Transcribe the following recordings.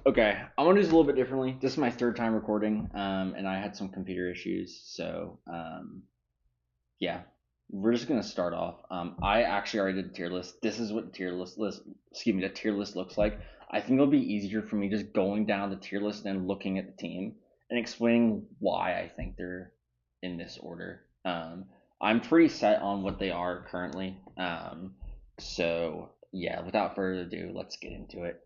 Okay, I want to do this a little bit differently. This is my third time recording, and I had some computer issues, so yeah, we're just gonna start off. I actually already did a tier list. This is what the tier list looks like. I think it'll be easier for me just going down the tier list and then looking at the team and explaining why I think they're in this order. I'm pretty set on what they are currently. So yeah, without further ado, let's get into it.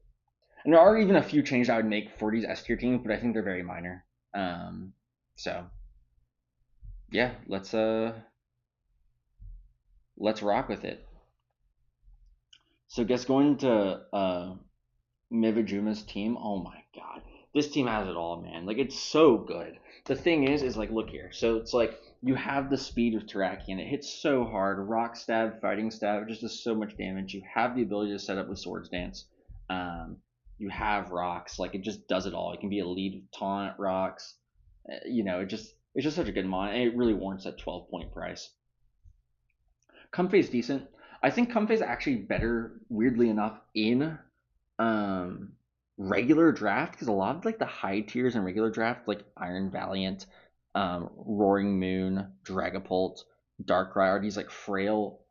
And there are even a few changes I would make for these S tier teams, but I think they're very minor. Um, so yeah, let's rock with it. So guess going to Mivajuma's team. Oh my god, this team has it all, man. Like it's so good. The thing is like look here. So it's like you have the speed of Terrakion. It hits so hard. Rock stab, fighting stab, it just does so much damage. You have the ability to set up with Swords Dance. Um, you have rocks. Like it just does it all. It can be a lead taunt rocks. It's just such a good mon, and it really warrants that 12-point price. Comfey's decent. I think Comfey's actually better, weirdly enough, in um regular draft because a lot of like the high tiers in regular draft, like Iron Valiant, Roaring Moon, Dragapult, Darkrai, are these like frail,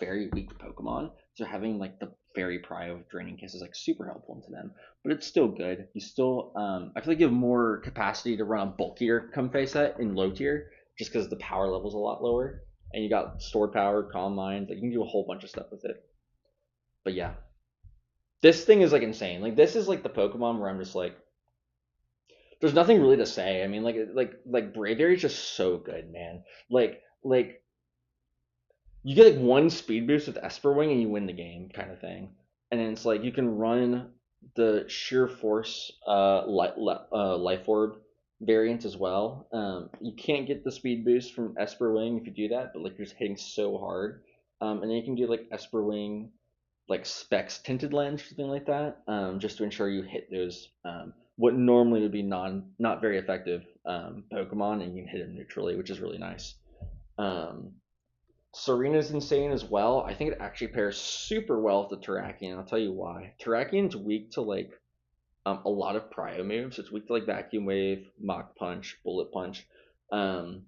fairy weak Pokemon. So having like the Fairy Prio of Draining Kiss is like super helpful to them. But it's still good. You still, I feel like you have more capacity to run a bulkier Comfey set in low tier just because the power level's a lot lower and you got stored power, calm mind. Like you can do a whole bunch of stuff with it. But yeah, this thing is like insane. Like this is like the Pokemon where I'm just like, there's nothing really to say. I mean, like Braviary is just so good, man. Like you get like one speed boost with Esper Wing and you win the game, kind of thing. And then it's like you can run the sheer force life orb variant as well. You can't get the speed boost from Esper Wing if you do that, but like you're just hitting so hard. And then you can do like Esper Wing like specs tinted lens or something like that, just to ensure you hit those what normally would be not very effective Pokemon, and you can hit them neutrally, which is really nice. Um, Serena's insane as well. I think it actually pairs super well with the Terrakion. I'll tell you why. Terrakion's weak to like a lot of prio moves. It's weak to like Vacuum Wave, Mach Punch, Bullet Punch. Um,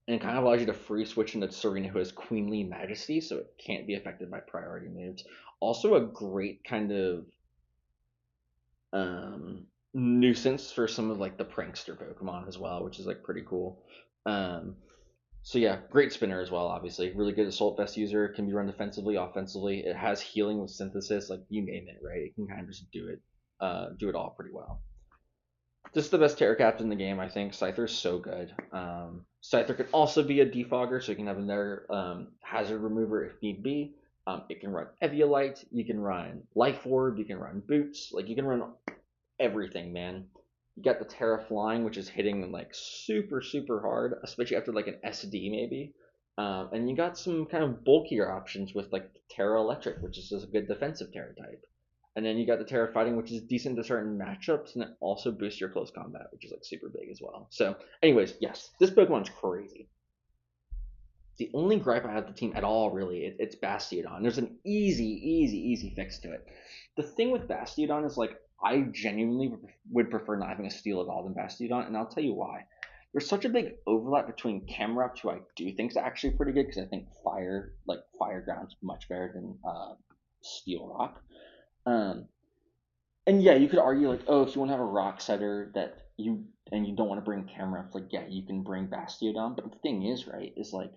and it kind of allows you to free switch into Serena, who has Queenly Majesty, so it can't be affected by priority moves. Also, a great kind of nuisance for some of like the prankster Pokemon as well, which is like pretty cool. Um, so yeah, great spinner as well. Obviously, really good Assault Vest user. Can be run defensively, offensively. It has healing with Synthesis, like you name it, right? It can kind of just do it all pretty well. This is the best Terra Captain in the game, I think. Scyther's so good. Scyther can also be a defogger, so you can have another hazard remover if need be. It can run Eviolite, you can run Life Orb, you can run Boots, like you can run everything, man. You got the Terra Flying, which is hitting like super, super hard, especially after like an SD maybe. And you got some kind of bulkier options with like Terra Electric, which is just a good defensive Terra type. And then you got the Terra Fighting, which is decent to certain matchups, and it also boosts your close combat, which is like super big as well. So, anyways, yes, this Pokemon's crazy. The only gripe I have with the team at all, really, it's Bastiodon. There's an easy fix to it. The thing with Bastiodon is like I genuinely would prefer not having a steal at all than Bastiodon, and I'll tell you why. There's such a big overlap between Camerupt, who I do think is actually pretty good because I think Fire Ground's much better than Steel Rock. Um, and yeah, you could argue like, oh, if you want to have a rock setter you don't want to bring Camerupt, like yeah, you can bring Bastiodon. But the thing is, right, is like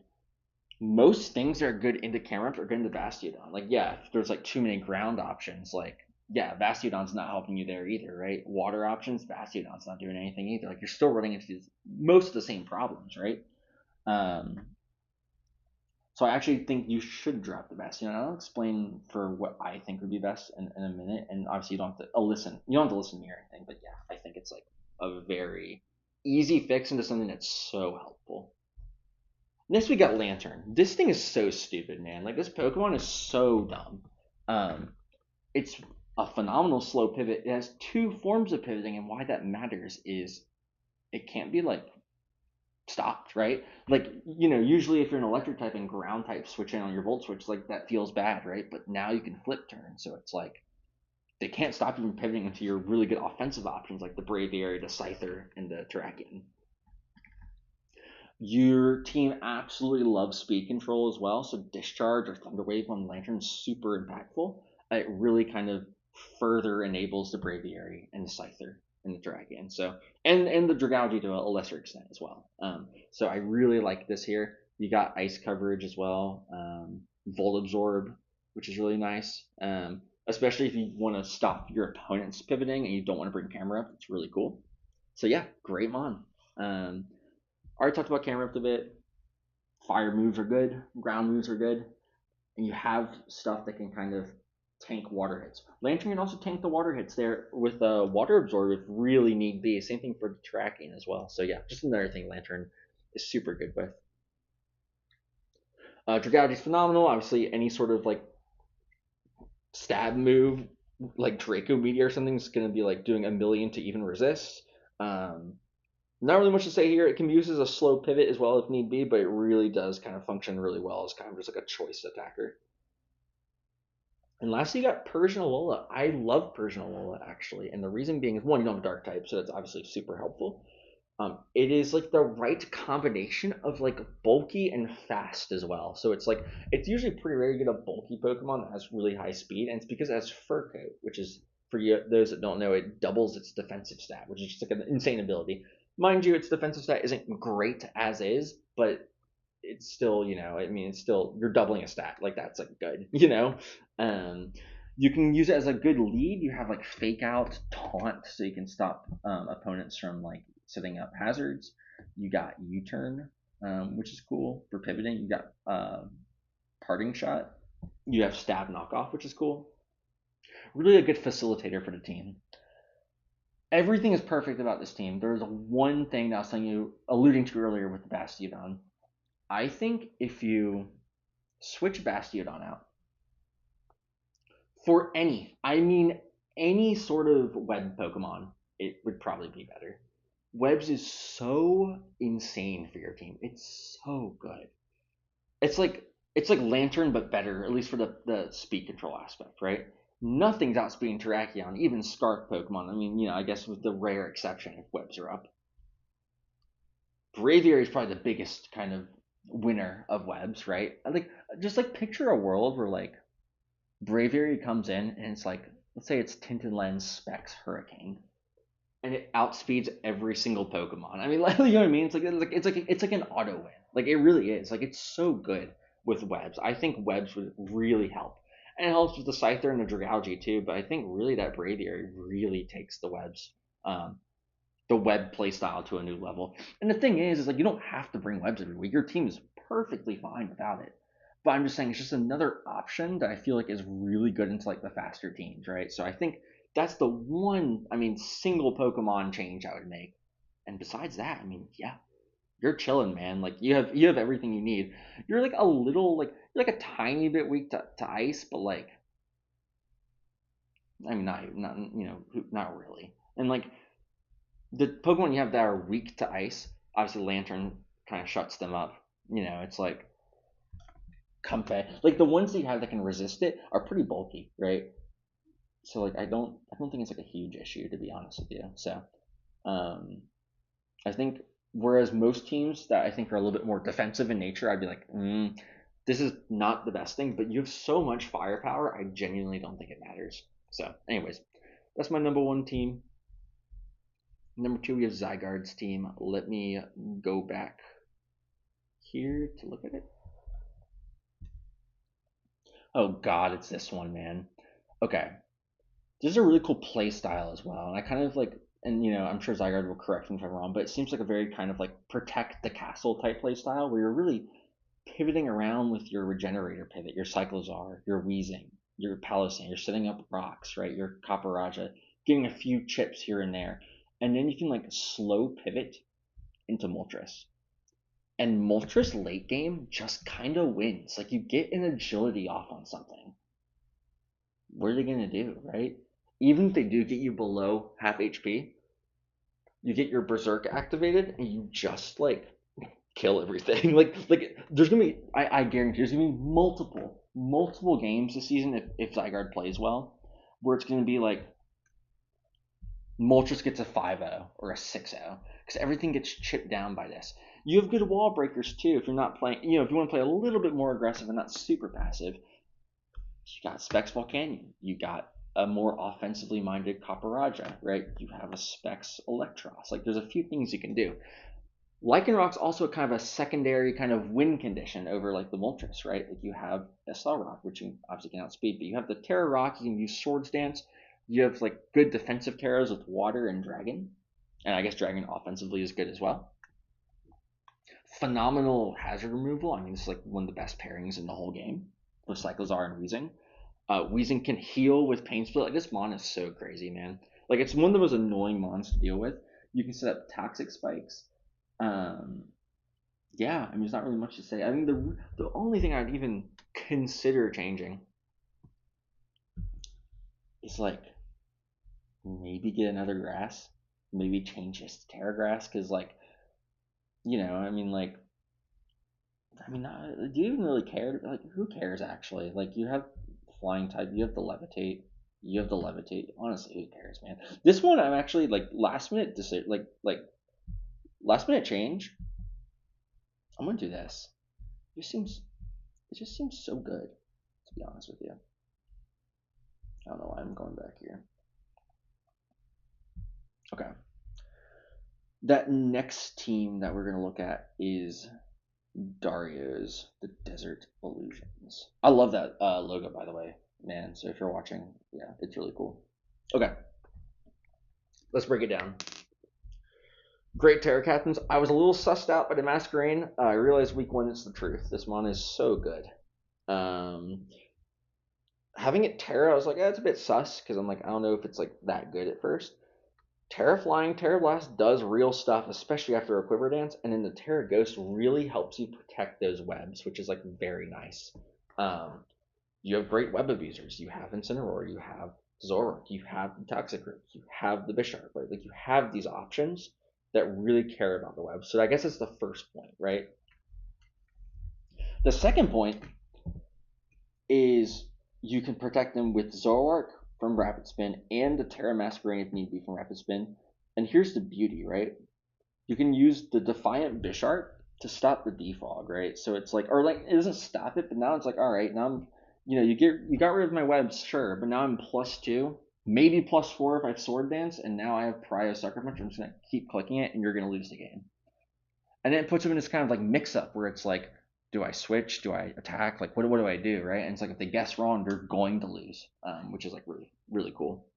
most things that are good into Camerupt are good into Bastiodon. Like yeah, if there's like too many ground options, like yeah, Bastiodon's not helping you there either, right? Water options, Bastiodon's not doing anything either. Like you're still running into most of the same problems, right? Um, so I actually think you should drop the best. I'll explain for what I think would be best in a minute. And obviously you don't have to listen. You don't have to listen to me or anything. But yeah, I think it's like a very easy fix into something that's so helpful. Next we got Lantern. This thing is so stupid, man. Like this Pokemon is so dumb. Um, it's a phenomenal slow pivot. It has two forms of pivoting, and why that matters is it can't be like stopped, right? Like, usually if you're an electric type and ground type switch in on your volt switch, like that feels bad, right? But now you can flip turn, so it's like they can't stop you from pivoting into your really good offensive options like the Braviary, the Scyther, and the Terrakion. Your team absolutely loves speed control as well, so Discharge or Thunderwave on Lantern is super impactful. It really kind of further enables the Braviary and the Scyther and the Dragon. So and the Dragalge to a lesser extent as well. So I really like this here. You got ice coverage as well, Volt Absorb, which is really nice. Especially if you want to stop your opponent's pivoting and you don't want to bring camera up, it's really cool. So yeah, great mon. Already talked about camera up a bit. Fire moves are good, ground moves are good, and you have stuff that can kind of tank water hits. Lantern can also tank the water hits there with water absorb if really need be. Same thing for tracking as well. So yeah, just another thing Lantern is super good with. Dragalge is phenomenal. Obviously, any sort of like stab move, like Draco Meteor or something, is going to be like doing a million to even resist. Not really much to say here. It can be used as a slow pivot as well if need be, but it really does kind of function really well as kind of just like a choice attacker. And lastly, you got Persian Alola. I love Persian Alola actually, and the reason being is one, you don't have Dark type, so that's obviously super helpful. It is like the right combination of like bulky and fast as well. So it's like it's usually pretty rare to get a bulky Pokemon that has really high speed, and it's because it has Fur Coat, which is for you those that don't know, it doubles its defensive stat, which is just like an insane ability. Mind you, its defensive stat isn't great as is, but it's still, I mean, it's still you're doubling a stat. Like that's like good. Um, you can use it as a good lead. You have like fake out, taunt, so you can stop opponents from like setting up hazards. You got U-turn, which is cool for pivoting. You got parting shot. You have stab knockoff, which is cool. Really a good facilitator for the team. Everything is perfect about this team. There's one thing that I was alluding to earlier with the Bastiodon. I think if you switch Bastiodon out for any sort of web Pokemon, it would probably be better. Webs is so insane for your team. It's so good. It's like Lantern but better, at least for the speed control aspect, right? Nothing's outspeeding Terrakion, even Scarf Pokemon. I mean, I guess with the rare exception if webs are up. Braviary is probably the biggest kind of winner of webs, right? Just like picture a world where like Braviary comes in and it's like, let's say it's Tinted Lens Specs Hurricane, and it outspeeds every single Pokemon. I mean, like, you know what I mean? It's like an auto win. Like it really is. Like it's so good with webs. I think webs would really help, and it helps with the Scyther and the Dragalge too. But I think really that Braviary really takes the web playstyle to a new level. And the thing is like you don't have to bring webs every week. Your team is perfectly fine without it. But I'm just saying it's just another option that I feel like is really good into like the faster teams, right? So I think that's the one, single Pokemon change I would make. And besides that, yeah, you're chilling, man. Like you have everything you need. You're like a little you're like a tiny bit weak to ice, but like not really. And like the Pokemon you have that are weak to ice, obviously Lantern kind of shuts them up. It's like Comfey. Like the ones that you have that can resist it are pretty bulky, right? So like I don't think it's like a huge issue to be honest with you. So um, I think whereas most teams that I think are a little bit more defensive in nature, I'd be like, this is not the best thing. But you have so much firepower, I genuinely don't think it matters. So, anyways, that's my number one team. Number two, we have Zygarde's team. Let me go back here to look at it. Oh God, it's this one, man. Okay, this is a really cool play style as well, and I kind of like, and I'm sure Zygarde will correct me if I'm wrong, but it seems like a very kind of like protect the castle type play style where you're really pivoting around with your regenerator pivot, your Cyclozar, your Wheezing, your Palossand, you're setting up rocks, right? Your Copperajah, giving a few chips here and there, and then you can like slow pivot into Moltres. And Moltres late game just kind of wins. Like you get an agility off on something. What are they gonna do, right? Even if they do get you below half HP, you get your Berserk activated and you just like kill everything. like there's gonna be I guarantee there's gonna be multiple games this season if Zygarde plays well where it's going to be like Moltres gets a 5-0 or a 6-0 because everything gets chipped down by this. You have good wall breakers too if you're not playing, if you want to play a little bit more aggressive and not super passive. You got Specs Volcanion. You got a more offensively minded Caparajah, right? You have a Specs Electros. Like, there's a few things you can do. Lycanroc's also kind of a secondary kind of win condition over like the Moltres, right? Like you have SL Rock, which you obviously can outspeed, but you have the Terra Rock, you can use Swords Dance. You have like good defensive Terras with Water and Dragon. And I guess Dragon offensively is good as well. Phenomenal hazard removal. I mean, it's like one of the best pairings in the whole game with Cyclozar and Weezing. Weezing can heal with Pain Split. Like, this mon is so crazy, man. Like, it's one of the most annoying mons to deal with. You can set up Toxic Spikes. Yeah, I mean, there's not really much to say. I mean, the only thing I'd even consider changing is like maybe get another grass, maybe change this to Terra Grass, because like, I mean, like, do you even really care? Like, who cares actually? Like, you have flying type, you have the levitate, Honestly, who cares, man? This one, I'm actually like last minute decision, like last minute change. I'm gonna do this. It just seems so good, to be honest with you. I don't know why I'm going back here. Okay. That next team that we're gonna look at is Dario's The Desert Illusions. I love that logo, by the way, man. So if you're watching, yeah, it's really cool. Okay, let's break it down. Great Terra Captains. I was a little sussed out by the Masquerain. I realized week one it's the truth. This mon is so good. Having it Terra, I was like, it's a bit sus because I'm like, I don't know if it's like that good at first. Terra Flying, Terra Blast does real stuff, especially after a Quiver Dance, and then the Terra Ghost really helps you protect those webs, which is like very nice. You have great web abusers. You have Incineroar, you have Zoroark, you have the Toxicroak, you have the Bisharp, right? Like, you have these options that really care about the web. So I guess that's the first point, right? The second point is you can protect them with Zoroark from Rapid Spin and the Terra Masquerain if need be from Rapid Spin. And here's the beauty, right? You can use the Defiant Bisharp to stop the defog, right? So it's like, or like, it doesn't stop it, but now it's like, all right, now I'm, you got rid of my webs, sure, but now I'm +2, maybe +4 if I have Sword Dance, and now I have Prio Sucker Punch. I'm just gonna keep clicking it, and you're gonna lose the game. And then it puts them in this kind of like mix-up where it's like, do I switch? Do I attack? Like, what do I do, right? And it's like, if they guess wrong, they're going to lose, which is like really, really cool.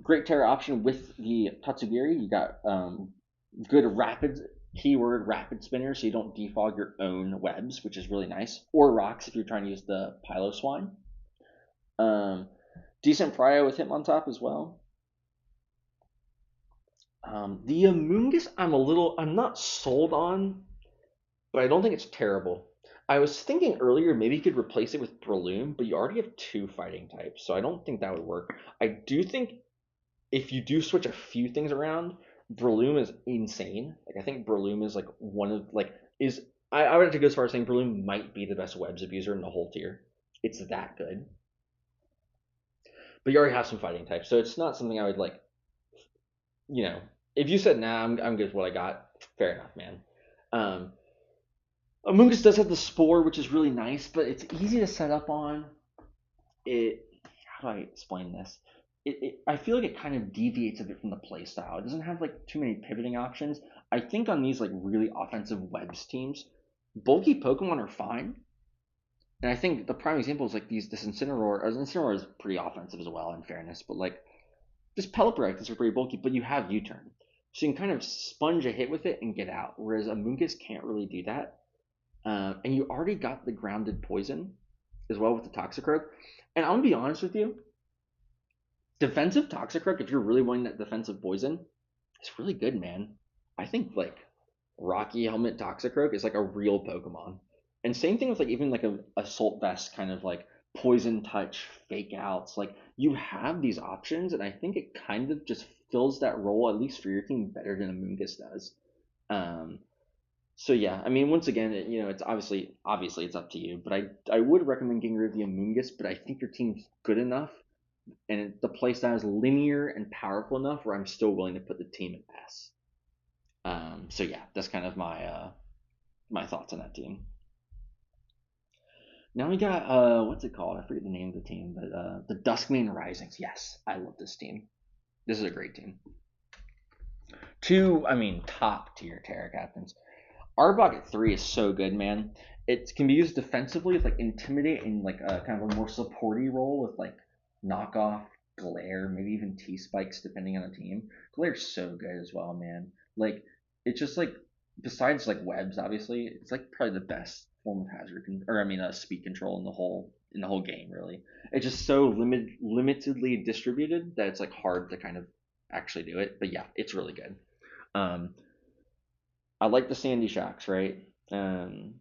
Great Terra option with the Tatsugiri. You got good rapid keyword rapid spinner, so you don't defog your own webs, which is really nice. Or rocks if you're trying to use the Piloswine. Decent prio with Hitmontop as well. The Amoonguss, I'm not sold on, but I don't think it's terrible. I was thinking earlier maybe you could replace it with Breloom, but you already have 2 fighting types, so I don't think that would work. I do think if you do switch a few things around, Breloom is insane. Like, I think Breloom is like one of like is I would have to go as far as saying Breloom might be the best webs abuser in the whole tier. It's that good. But you already have some fighting types, so it's not something I would like. If you said nah, I'm good with what I got. Fair enough, man. Amoonguss does have the Spore, which is really nice, but it's easy to set up on. How do I explain this? I feel like it kind of deviates a bit from the playstyle. It doesn't have like too many pivoting options. I think on these like really offensive webs teams, bulky Pokemon are fine. And I think the prime example is like this Incineroar. Incineroar is pretty offensive as well, in fairness, but like this Pelipper is pretty bulky, but you have U-turn. So you can kind of sponge a hit with it and get out, whereas Amoonguss can't really do that. And you already got the grounded poison as well with the Toxicroak. And I'm going to be honest with you, defensive Toxicroak, if you're really wanting that defensive poison, it's really good, man. I think like Rocky Helmet Toxicroak is like a real Pokemon. And same thing with like even like a Assault Vest kind of like poison touch fake outs. Like, you have these options, and I think it kind of just fills that role, at least for your team, better than Amoonguss does. So yeah, I mean, once again, it's obviously it's up to you, but I would recommend getting rid of the Amoonguss, but I think your team's good enough and the playstyle is linear and powerful enough where I'm still willing to put the team in S. So yeah, that's kind of my thoughts on that team. Now we got what's it called? I forget the name of the team, but the Duskmane Risings. Yes, I love this team. This is a great team. Two, I mean, top tier Terra captains. Arbok at 3 is so good, man. It can be used defensively with like Intimidate and like a kind of a more supporty role with like knockoff, glare, maybe even T spikes depending on the team. Glare's so good as well, man. Like it's just like besides like webs, obviously, it's like probably the best form of speed control in the whole game. Really, it's just so limitedly distributed that it's like hard to kind of actually do it. But yeah, it's really good. Um, I like the Sandy Shocks, right? Um,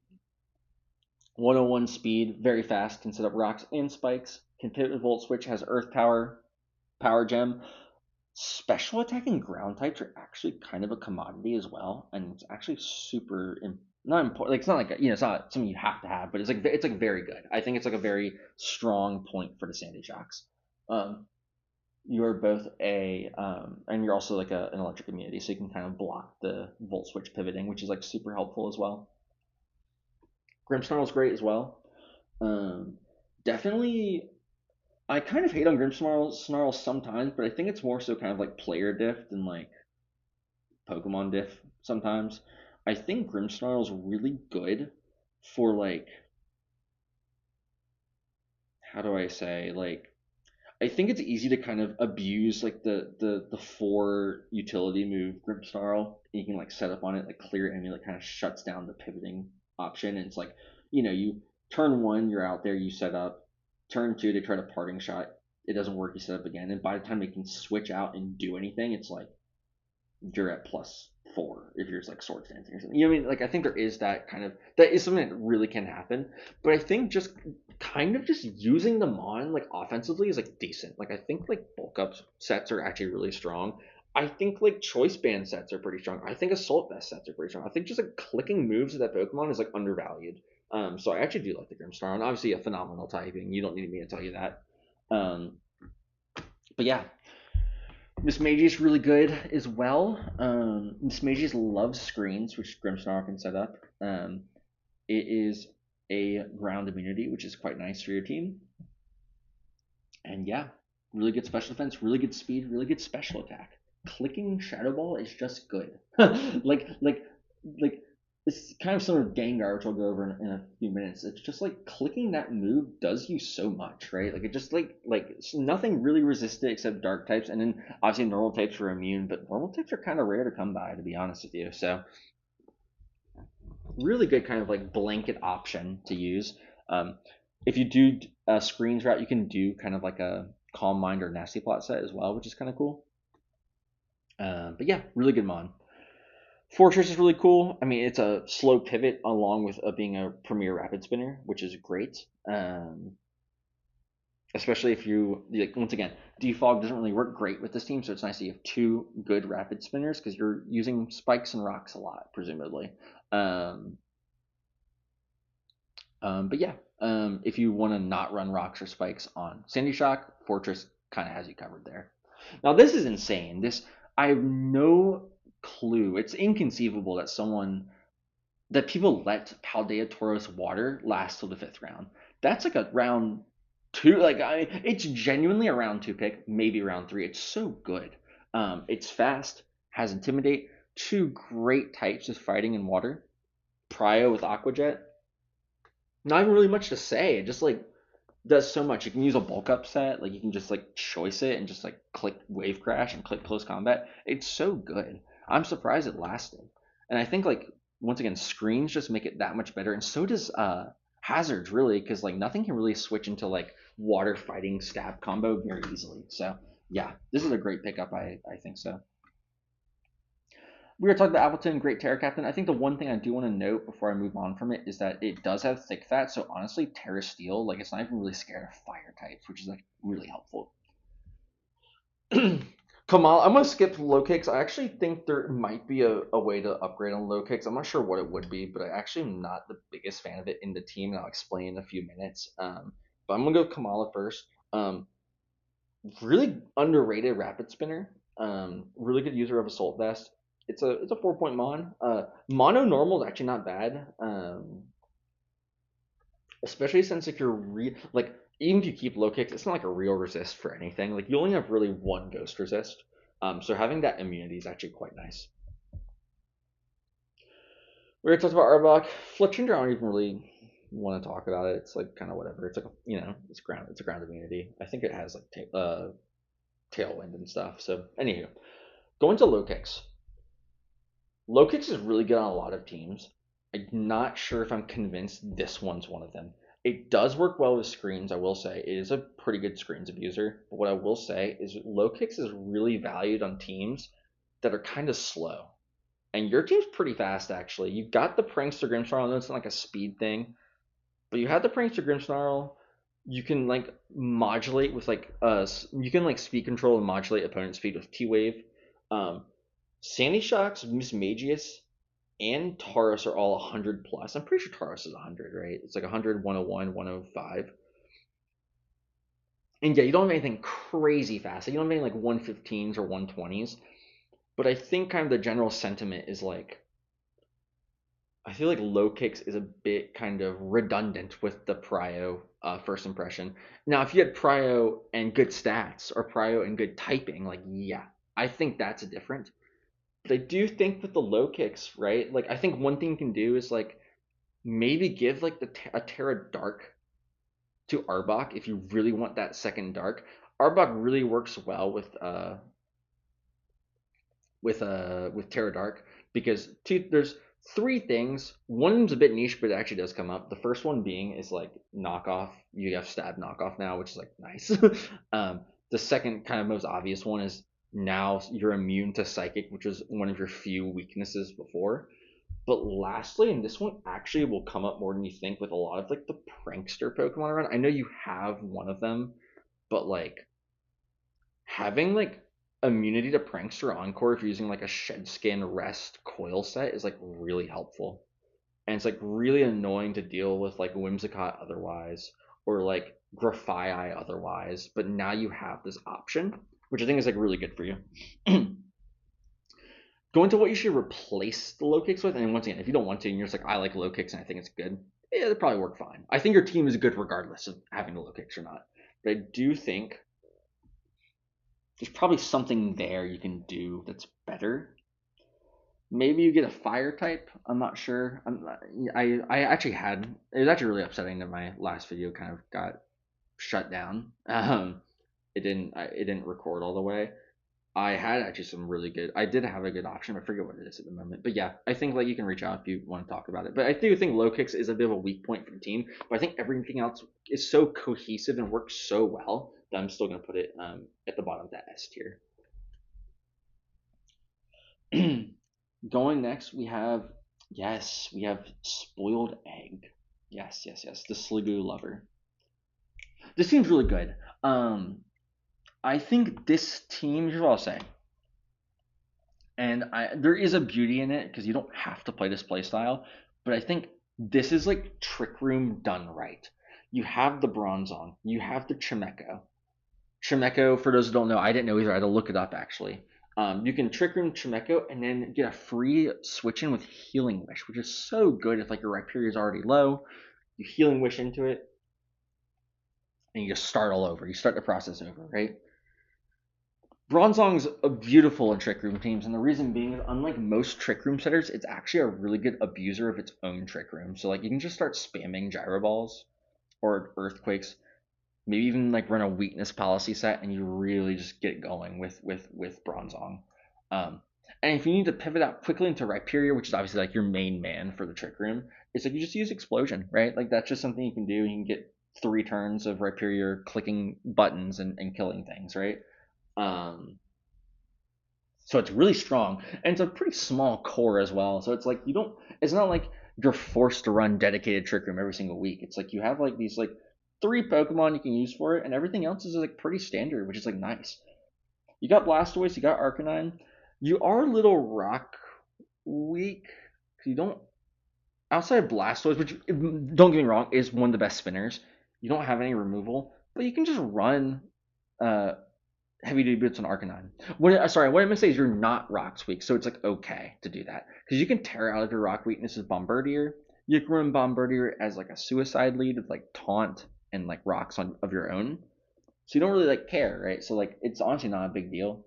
101 speed, very fast, can set up rocks and spikes. Can pivot with Volt Switch, has Earth Power, Power Gem. Special attack and ground types are actually kind of a commodity as well, and it's actually super not important. Like it's not like it's not something you have to have, but it's like very good. I think it's like a very strong point for the Sandy Shocks. Um, you're both and you're also like an electric immunity, so you can kind of block the Volt Switch pivoting, which is like super helpful as well. Grimmsnarl's great as well. Um, Definitely, I kind of hate on Grimmsnarl sometimes, but I think it's more so kind of like player diff than like Pokemon diff sometimes. I think Grimmsnarl's really good for like, how do I say, like, I think it's easy to kind of abuse like the four utility move Grimmsnarl. You can like set up on it like clear enemy that kind of shuts down the pivoting option. And it's like you turn one you're out there you set up, turn two they try to parting shot, it doesn't work, you set up again, and by the time they can switch out and do anything it's like you're at +4 if you're just like sword dancing or something. You know what I mean? Like I think there is that is something that really can happen. But I think just kind of just using them on like offensively is like decent. Like I think like bulk up sets are actually really strong. I think like choice band sets are pretty strong. I think assault vest sets are pretty strong. I think just like clicking moves of that Pokemon is like undervalued. So I actually do like the Grimmsnarl, and obviously a phenomenal typing. You don't need me to tell you that. Um, but yeah, Miss Maggie's really good as well. Miss Maggie's loves screens, which Grimmsnarl can set up. It is a ground immunity, which is quite nice for your team. And yeah, really good special defense, really good speed, really good special attack. Clicking Shadow Ball is just good. like it's kind of similar to Gengar, which I'll go over in a few minutes. It's just like clicking that move does you so much, right? Like it just like nothing really resists it except dark types, and then obviously normal types are immune, but normal types are kind of rare to come by, to be honest with you. So really good kind of like blanket option to use. Um, if you do a screens route, you can do kind of like a Calm Mind or Nasty Plot set as well, which is kind of cool. But yeah, really good mon. Fortress is really cool. I mean, it's a slow pivot along with being a premier rapid spinner, which is great. Especially if you like, once again, defog doesn't really work great with this team, so it's nice that you have two good rapid spinners because you're using spikes and rocks a lot, presumably. Um, but yeah, if you want to not run rocks or spikes on Sandy Shock, Fortress kind of has you covered there. Now this is insane. I have no clue. It's inconceivable that people let Paldea Tauros Water last till the 5th round. That's like a round two. It's genuinely a round two pick, maybe round three. It's so good. It's fast, has Intimidate, two great types of fighting in water. Prio with Aqua Jet, not even really much to say. It just like does so much. You can use a bulk up set. Like you can just like choice it and just like click Wave Crash and click Close Combat. It's so good. I'm surprised it lasted. And I think like once again, screens just make it that much better. And so does hazards really, because like nothing can really switch into like water fighting stab combo very easily. So yeah, this is a great pickup. I think so. We were talking about Appleton, great Terra Captain. I think the one thing I do want to note before I move on from it is that it does have thick fat. So honestly, Terra Steel, like it's not even really scared of fire types, which is like really helpful. Kamal, I'm gonna skip low kicks. I actually think there might be a way to upgrade on low kicks. I'm not sure what it would be, but I actually am not the biggest fan of it in the team, and I'll explain in a few minutes. But I'm gonna go Kamala first. Really underrated rapid spinner. Really good user of assault vest. It's a 4 point mon. Mono normal is actually not bad. Especially since like like even if you keep low kicks, it's not like a real resist for anything. Like you only have really one ghost resist. So having that immunity is actually quite nice. We already talked about Arbok. Fletchinder, I don't even really want to talk about it. It's like kind of whatever. It's like it's a ground immunity. I think it has like tailwind and stuff. So anywho, going to low kicks. Low kicks is really good on a lot of teams. I'm not sure if I'm convinced this one's one of them. It does work well with screens, I will say. It is a pretty good screens abuser. But what I will say is low kicks is really valued on teams that are kind of slow. And your team's pretty fast, actually. You've got the Prankster Grimmsnarl. I know it's not like a speed thing, but you have the Prankster Grimmsnarl. You can like modulate with you can like speed control and modulate opponent speed with T Wave. Sandy Shocks, Miss Magius, and Taurus are all 100 plus. I'm pretty sure Taurus is 100, right? It's like 100, 101, 105. And yeah, you don't have anything crazy fast. You don't have anything like 115s or 120s. But I think kind of the general sentiment is like, I feel like low kicks is a bit kind of redundant with the Prio first impression. Now, if you had Prio and good stats or Prio and good typing, like, yeah, I think that's different. But I do think with the low kicks, right? Like, I think one thing you can do is like maybe give like a Terra Dark to Arbok if you really want that second Dark. Arbok really works well with Terra Dark because there's three things. One of them's a bit niche, but it actually does come up. The first one being is like knockoff. You have stab knockoff now, which is like nice. The second kind of most obvious one is now you're immune to psychic, which is one of your few weaknesses before. But lastly, and this one actually will come up more than you think with a lot of like the prankster Pokemon around. I know you have one of them, but like having like immunity to prankster encore if you're using like a shed skin rest coil set is like really helpful. And it's like really annoying to deal with like Whimsicott otherwise or like Grafii otherwise. But now you have this option, which I think is like really good for you. Go into what you should replace the low kicks with, and once again, if you don't want to, and you're just like, I like low kicks and I think it's good, yeah, it'll probably work fine. I think your team is good regardless of having the low kicks or not. But I do think there's probably something there you can do that's better. Maybe you get a fire type. I'm not sure. I actually had it was actually really upsetting that my last video kind of got shut down. It didn't record all the way. I had actually some really good. I did have a good option. I forget what it is at the moment, but yeah, I think like you can reach out if you want to talk about it. But I do think low kicks is a bit of a weak point for the team. But I think everything else is so cohesive and works so well that I'm still going to put it at the bottom of that S tier. Going next, we have spoiled egg. Yes, the Sliggoo lover. This team's really good. I think this team. Here's what I'll say. And there is a beauty in it because you don't have to play this play style. But I think this is like Trick Room done right. You have the Bronzong, you have the Chimecho. Chimecho, for those who don't know, I didn't know either. I had to look it up actually. You can Trick Room Chimecho and then get a free switch in with Healing Wish, which is so good if like your Rhyperior is already low. You Healing Wish into it, and you just start all over. You start the process over, right? Bronzong's beautiful in Trick Room teams, and the reason being is unlike most Trick Room setters, it's actually a really good abuser of its own Trick Room. So like you can just start spamming Gyro Balls or Earthquakes, maybe even like run a weakness policy set, and you really just get going with Bronzong. And if you need to pivot out quickly into Rhyperior, which is obviously like your main man for the Trick Room, it's like you just use Explosion, right? Like that's just something you can do. You can get 3 turns of Rhyperior clicking buttons and killing things, right? So it's really strong, and it's a pretty small core as well. So it's like you don't. It's not like you're forced to run dedicated Trick Room every single week. It's like you have like these like 3 Pokemon you can use for it, and everything else is like pretty standard, which is like nice. You got Blastoise, you got Arcanine. You are a little rock weak. You don't outside of Blastoise, which don't get me wrong, is one of the best spinners. You don't have any removal, but you can just run uh, heavy duty boots on Arcanine. Sorry, what I meant to say is you're not rocks weak, so it's like okay to do that because you can tear out of your rock weakness as Bombardier. You can run Bombardier as like a suicide lead with like taunt and like rocks on of your own, so you don't really like care, right? So like it's honestly not a big deal.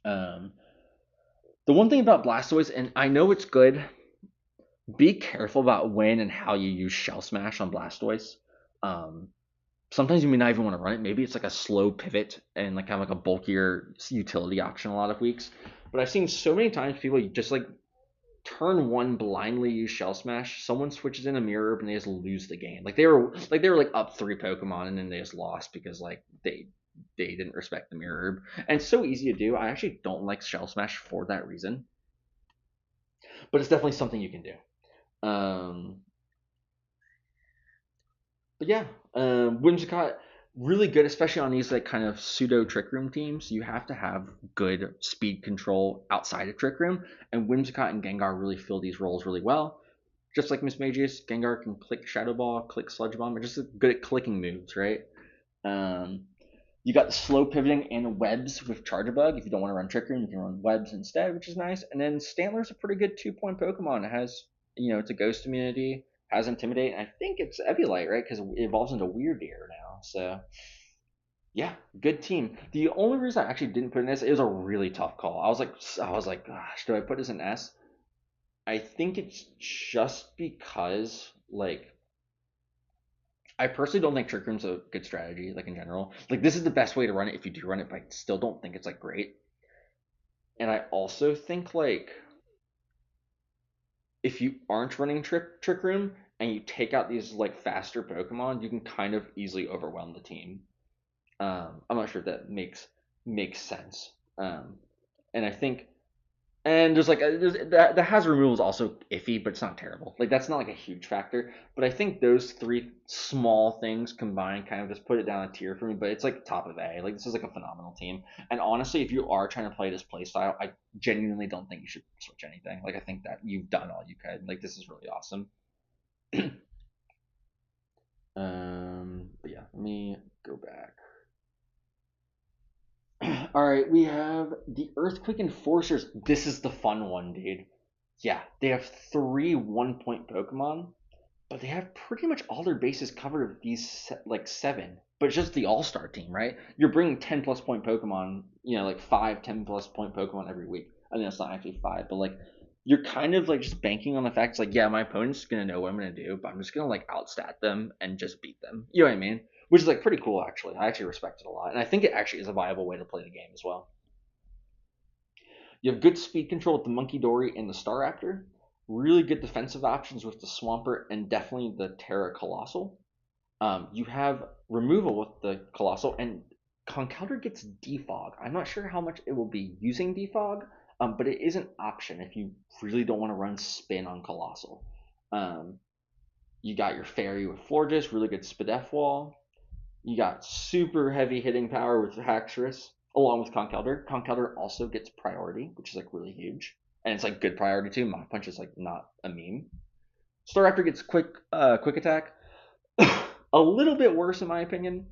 Um, the one thing about Blastoise, and I know it's good, be careful about when and how you use Shell Smash on Blastoise. Um, Sometimes you may not even want to run it. Maybe it's like a slow pivot and like kind of like a bulkier utility option a lot of weeks. But I've seen so many times people just like turn one blindly use Shell Smash. Someone switches in a Mirror Herb and they just lose the game. Like they were like up 3 Pokemon and then they just lost because like they didn't respect the Mirror Herb. And it's so easy to do. I actually don't like Shell Smash for that reason. But it's definitely something you can do. But yeah, Whimsicott really good, especially on these like kind of pseudo Trick Room teams. You have to have good speed control outside of Trick Room, and Whimsicott and Gengar really fill these roles really well. Just like Miss Magius, Gengar can click Shadow Ball, click Sludge Bomb, and just good at clicking moves, right? Um, you got the slow pivoting and webs with Charge Bug. If you don't want to run Trick Room, you can run webs instead, which is nice. And then Stantler's a pretty good 2 point Pokemon. It has, it's a ghost immunity, has Intimidate, and I think it's Eviolite, right? Because it evolves into Weirdeer now. So, yeah, good team. The only reason I actually didn't put in this, it was a really tough call. I was like, gosh, do I put this in S? I think it's just because, like, I personally don't think Trick Room's a good strategy, like in general. Like this is the best way to run it if you do run it, but I still don't think it's like great. And I also think like if you aren't running Trick Room and you take out these like faster Pokemon, you can kind of easily overwhelm the team. I'm not sure if that makes sense. And I think and that hazard removal is also iffy, but it's not terrible. Like that's not like a huge factor. But I think those three small things combined kind of just put it down a tier for me. But it's like top of A. Like this is like a phenomenal team. And honestly, if you are trying to play this play style, I genuinely don't think you should switch anything. Like I think that you've done all you could. Like this is really awesome. But yeah, let me go back. All right, we have the Earthquake Enforcers. This is the fun one, dude. Yeah, they have 3 1 point Pokemon, but they have pretty much all their bases covered of these like 7. But it's just the All Star team, right? You're bringing 10+ point Pokemon, like 5 10+ point Pokemon every week. I mean, it's not actually 5, but like you're kind of like just banking on the fact it's like, yeah, my opponent's gonna know what I'm gonna do, but I'm just gonna like outstat them and just beat them. You know what I mean? Which is like pretty cool, actually. I actually respect it a lot, and I think it actually is a viable way to play the game as well. You have good speed control with the Monkey Dory and the Staraptor. Really good defensive options with the Swampert and definitely the Terra Colossal. You have removal with the Colossal, and Conkeldurr gets Defog. I'm not sure how much it will be using Defog, but it is an option if you really don't want to run Spin on Colossal. Um, you got your Fairy with Florges, really good Spadef Wall. You got super heavy hitting power with Haxorus, along with Conkeldurr. Conkeldurr also gets priority, which is like really huge, and it's like good priority too. Mach Punch is like not a meme. Staraptor gets quick attack, a little bit worse in my opinion,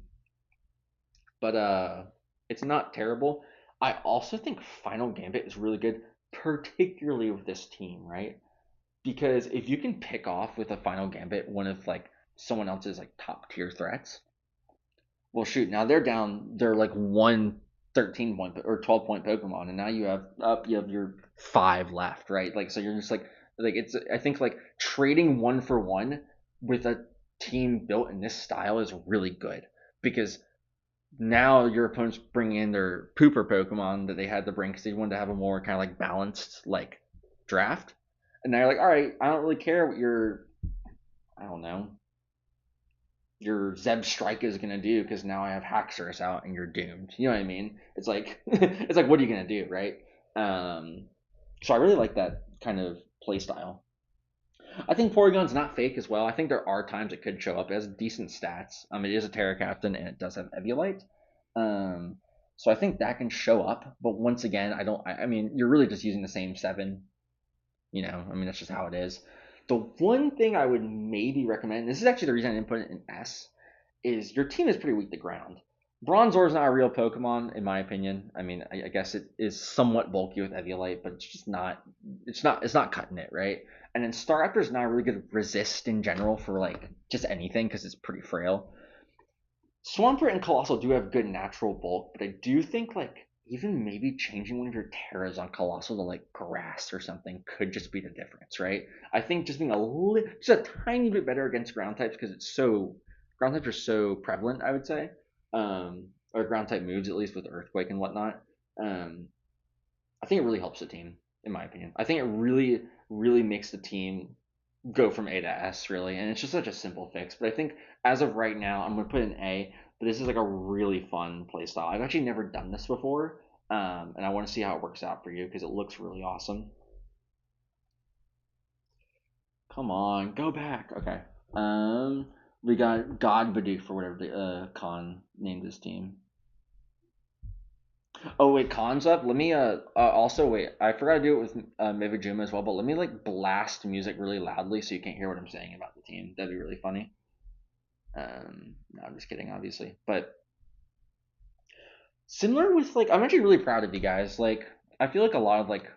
but it's not terrible. I also think Final Gambit is really good, particularly with this team, right? Because if you can pick off with a Final Gambit one of like someone else's like top tier threats, well, shoot. Now they're down. They're like 1 13 point or 12 point Pokemon, and now you have your 5 left, right? Like so, you're just like it's. I think like trading 1 for 1 with a team built in this style is really good because now your opponents bring in their pooper Pokemon that they had to bring because they wanted to have a more kind of like balanced like draft, and now you're like, all right, I don't really care what your I don't know your Zeb Strike is gonna do because now I have Haxorus out and you're doomed. You know what I mean? It's like it's like what are you gonna do, right? Um, so I really like that kind of play style. I think Porygon's not fake as well. I think there are times it could show up as decent stats. It is a Terra Captain and it does have Eviolite. Um, So I think that can show up. But once again, I mean, you're really just using the same 7. I mean, that's just how it is. The one thing I would maybe recommend, this is actually the reason I didn't put it in S, is your team is pretty weak to ground. Bronzor is not a real Pokemon, in my opinion. I mean, I guess it is somewhat bulky with Eviolite, but it's just not. It's not cutting it, right? And then Staraptor is not really good resist in general for like just anything because it's pretty frail. Swampert and Colossal do have good natural bulk, but I do think like even maybe changing one of your Terras on Colossal to like grass or something could just be the difference, right? I think just being just a tiny bit better against ground types because ground types are so prevalent, I would say, or ground type moves at least with Earthquake and whatnot. Um, I think it really helps the team, in my opinion. I think it really makes the team go from A to S, really, and it's just such a simple fix. But I think as of right now, I'm gonna put an A. But this is like a really fun playstyle. I've actually never done this before, and I want to see how it works out for you because it looks really awesome. Come on, go back. Okay. We got God Bidoof or whatever the Khan named his team. Oh wait, Khan's up. Let me also wait. I forgot to do it with Mivajuma as well, but let me like blast music really loudly so you can't hear what I'm saying about the team. That'd be really funny. No, I'm just kidding, obviously. But similar with like, I'm actually really proud of you guys. Like, I feel like a lot of like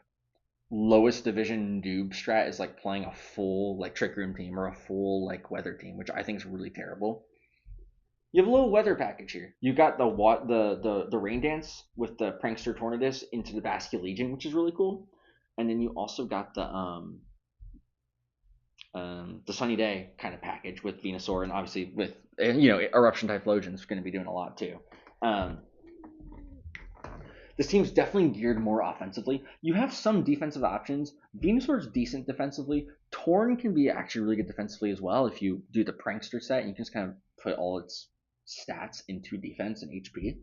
lowest division noob strat is like playing a full like trick room team or a full like weather team, which I think is really terrible. You have a little weather package here. You got the rain dance with the prankster Tornadus into the Basculegion, which is really cool. And then you also got the sunny day kind of package with Venusaur, and obviously with eruption Typhlosion is going to be doing a lot too. Um, this team's definitely geared more offensively. You have some defensive options. Venusaur's decent defensively. Torn can be actually really good defensively as well if you do the prankster set. You can just kind of put all its stats into defense and HP.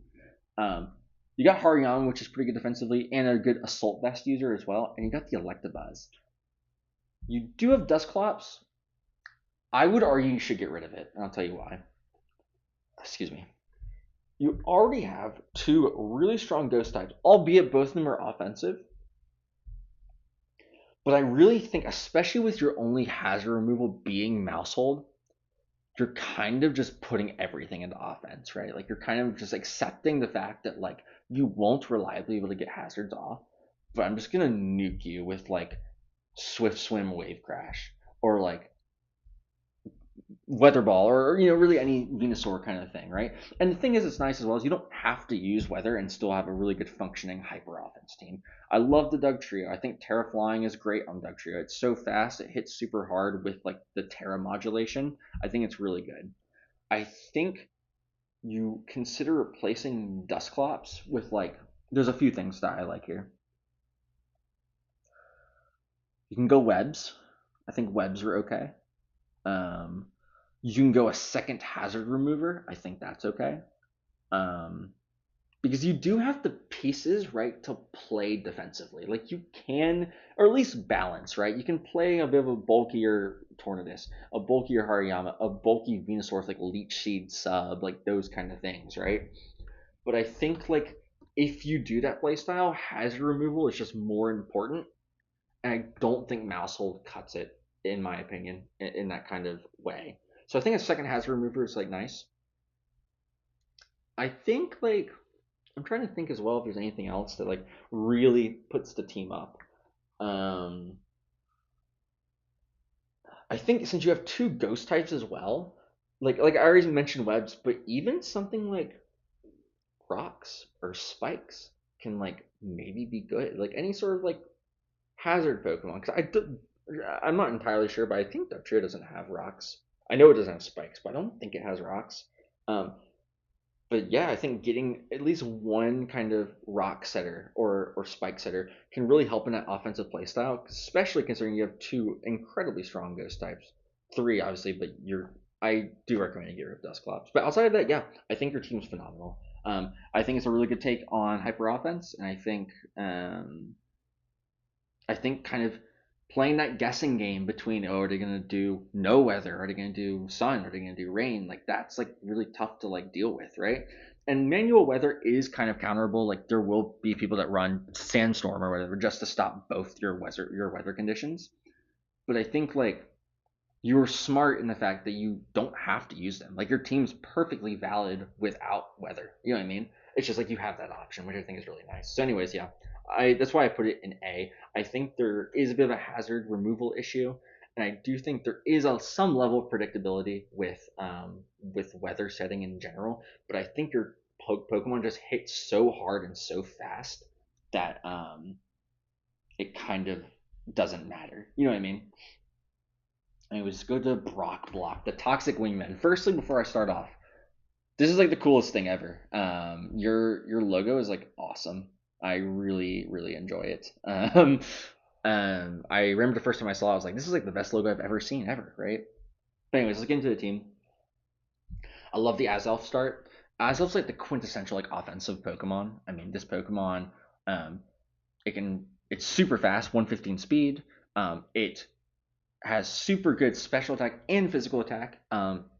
Um, you got Hariyama, which is pretty good defensively, and a good assault vest user as well. And you got the Electabuzz. You do have Dusclops. I would argue you should get rid of it, and I'll tell you why. Excuse me. You already have 2 really strong ghost types, albeit both of them are offensive. But I really think, especially with your only hazard removal being Mousehold, you're kind of just putting everything into offense, right? Like you're kind of just accepting the fact that like you won't reliably be able to get hazards off, but I'm just gonna nuke you with like Swift Swim Wave Crash or like Weather Ball or really any Venusaur kind of thing, right? And the thing is, it's nice as well is you don't have to use weather and still have a really good functioning hyper offense team. I love the Dugtrio. I think Terra Flying is great on Dugtrio. It's so fast, it hits super hard with like the Terra modulation. I think it's really good. I think you consider replacing Dusclops with like there's a few things that I like here. You can go webs. I think webs are okay. Um, you can go a second hazard remover. I think that's okay. Um, because you do have the pieces right to play defensively. Like you can, or at least balance, right? You can play a bit of a bulkier Tornadus, a bulkier Hariyama, a bulky Venusaur with like Leech Seed sub, like those kind of things, right? But I think like if you do that playstyle, hazard removal is just more important, and I don't think Mousehold cuts it, in my opinion, in that kind of way. So I think a second hazard remover is like nice. I think like I'm trying to think as well if there's anything else that like really puts the team up. Um, I think since you have 2 ghost types as well, like I already mentioned webs, but even something like rocks or spikes can like maybe be good. Like any sort of like hazard Pokemon. I'm not entirely sure, but I think Dugtrio doesn't have rocks. I know it doesn't have spikes, but I don't think it has rocks. Um, but yeah, I think getting at least one kind of rock setter or spike setter can really help in that offensive playstyle, especially considering you have 2 incredibly strong ghost types. 3, obviously, but I do recommend you get rid of Dusclops. But outside of that, yeah, I think your team's phenomenal. I think it's a really good take on hyper offense, and I think kind of playing that guessing game between, oh, are they gonna do no weather, are they gonna do sun, are they gonna do rain, like that's like really tough to like deal with, right? And manual weather is kind of counterable. Like there will be people that run sandstorm or whatever just to stop both your weather conditions. But I think like you're smart in the fact that you don't have to use them. Like your team's perfectly valid without weather. You know what I mean? It's just like you have that option, which I think is really nice. So, anyways, yeah, I that's why I put it in A. I think there is a bit of a hazard removal issue, and I do think there is some level of predictability with weather setting in general. But I think your Pokemon just hits so hard and so fast that it kind of doesn't matter. You know what I mean? Anyways, go to Brock Block, the Toxic Wingman. Firstly, before I start off, this is like the coolest thing ever. Your logo is like awesome. I really really enjoy it. I remember the first time I saw it, I was like, this is like the best logo I've ever seen ever, right? But anyways, let's get into the team. I love the Azelf start. Azelf's like the quintessential like offensive Pokemon. I mean, this Pokemon, um, it's super fast, 115 speed. It has super good special attack and physical attack.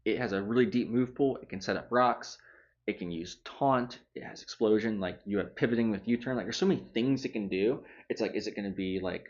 It has a really deep move pool. It can set up rocks. It can use taunt. It has explosion. Like you have pivoting with U-turn. Like there's so many things it can do. It's like, is it going to be like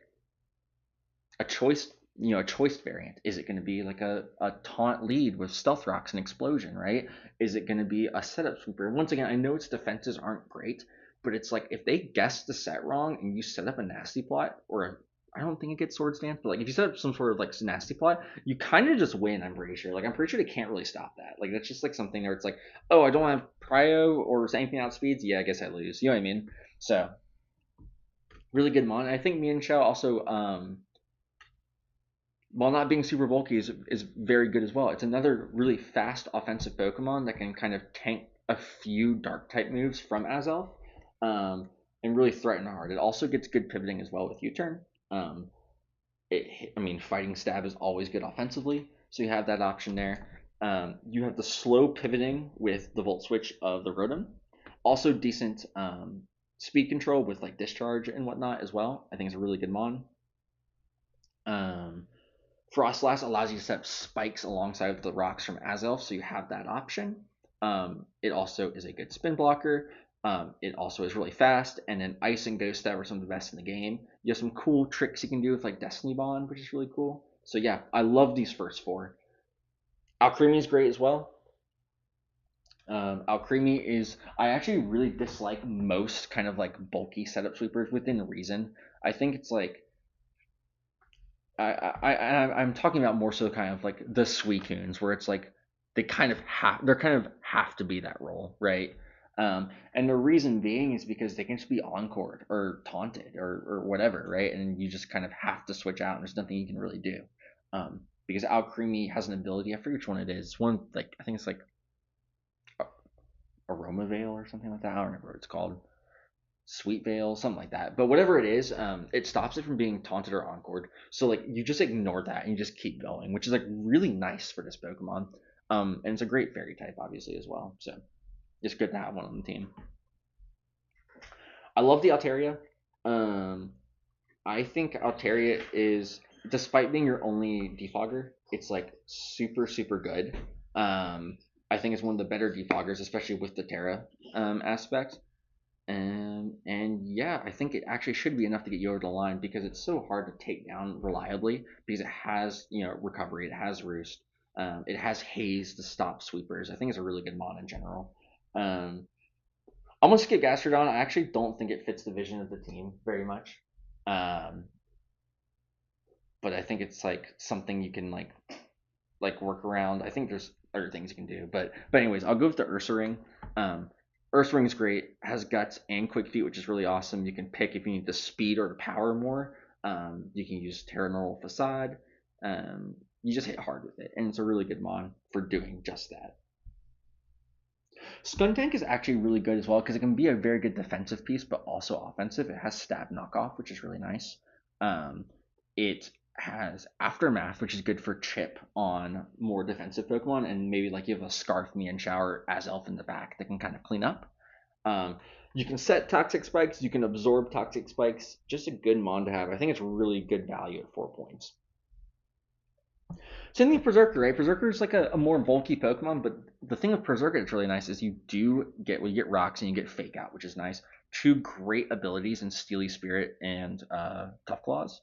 a choice? A choice variant? Is it going to be like a taunt lead with stealth rocks and explosion? Right? Is it going to be a setup sweeper? Once again, I know its defenses aren't great, but it's like if they guess the set wrong and you set up a nasty plot or I don't think it gets sword stance, but like if you set up some sort of like nasty plot, you kind of just win. I'm pretty sure. Like I'm pretty sure they can't really stop that. Like that's just like something where it's like, oh, I don't have prio or anything outspeeds. Yeah, I guess I lose. You know what I mean? So really good mon. I think Mian Shao also, while not being super bulky, is very good as well. It's another really fast offensive Pokemon that can kind of tank a few dark type moves from Azelf, and really threaten hard. It also gets good pivoting as well with U-turn. Um, I mean, fighting stab is always good offensively, so you have that option there. You have the slow pivoting with the Volt Switch of the Rotom. Also decent speed control with like discharge and whatnot as well. I think it's a really good mon. Um, Frostlass allows you to set up spikes alongside the rocks from Azelf, so you have that option. It also is a good spin blocker. It also is really fast, and then Ice and Ghost Stab are some of the best in the game. You have some cool tricks you can do with like Destiny Bond, which is really cool. So yeah, I love these first four. Alcremie is great as well. Alcremie is I actually really dislike most kind of like bulky setup sweepers within reason. I think it's like I'm talking about more so kind of like the Suicunes where it's like they kind of have to be that role, right? And the reason being is because they can just be encored or taunted or whatever, right? And you just kind of have to switch out, and there's nothing you can really do. Because Alcremie has an ability, I forget which one it is. One like I think it's like Aroma Veil or something like that. I don't remember what it's called. Sweet Veil, something like that. But whatever it is, it stops it from being taunted or encored. So like you just ignore that and you just keep going, which is like really nice for this Pokemon. And it's a great fairy type, obviously, as well. So it's good to have one on the team. I love the Altaria. Um, I think Altaria is, despite being your only defogger, it's like super super good. I think it's one of the better defoggers, especially with the Terra aspect. And yeah, I think it actually should be enough to get you over the line because it's so hard to take down reliably because it has recovery, it has roost, it has haze to stop sweepers. I think it's a really good mod in general. Um, I'm gonna skip Gastrodon. I actually don't think it fits the vision of the team very much, um, but I think it's like something you can like work around. I think there's other things you can do, but anyways, I'll go with the Ursaring. Um, Ursaring's great, has guts and quick feet, which is really awesome. You can pick if you need the speed or the power more. You can use Terra Normal Facade. You just hit hard with it, and it's a really good mod for doing just that. Skuntank is actually really good as well because it can be a very good defensive piece, but also offensive. It has stab knockoff, which is really nice. Um, it has aftermath, which is good for chip on more defensive Pokemon, and maybe like you have a Scarf, Me and Shower as Elf in the back that can kind of clean up. Um, You can set toxic spikes, you can absorb toxic spikes. Just a good mon to have. I think it's really good value at 4 points. Same thing with Berserker, right? Berserker is like a more bulky Pokemon, but the thing with Berserker that's really nice is you get rocks and you get Fake Out, which is nice. Two great abilities in Steely Spirit and Tough Claws.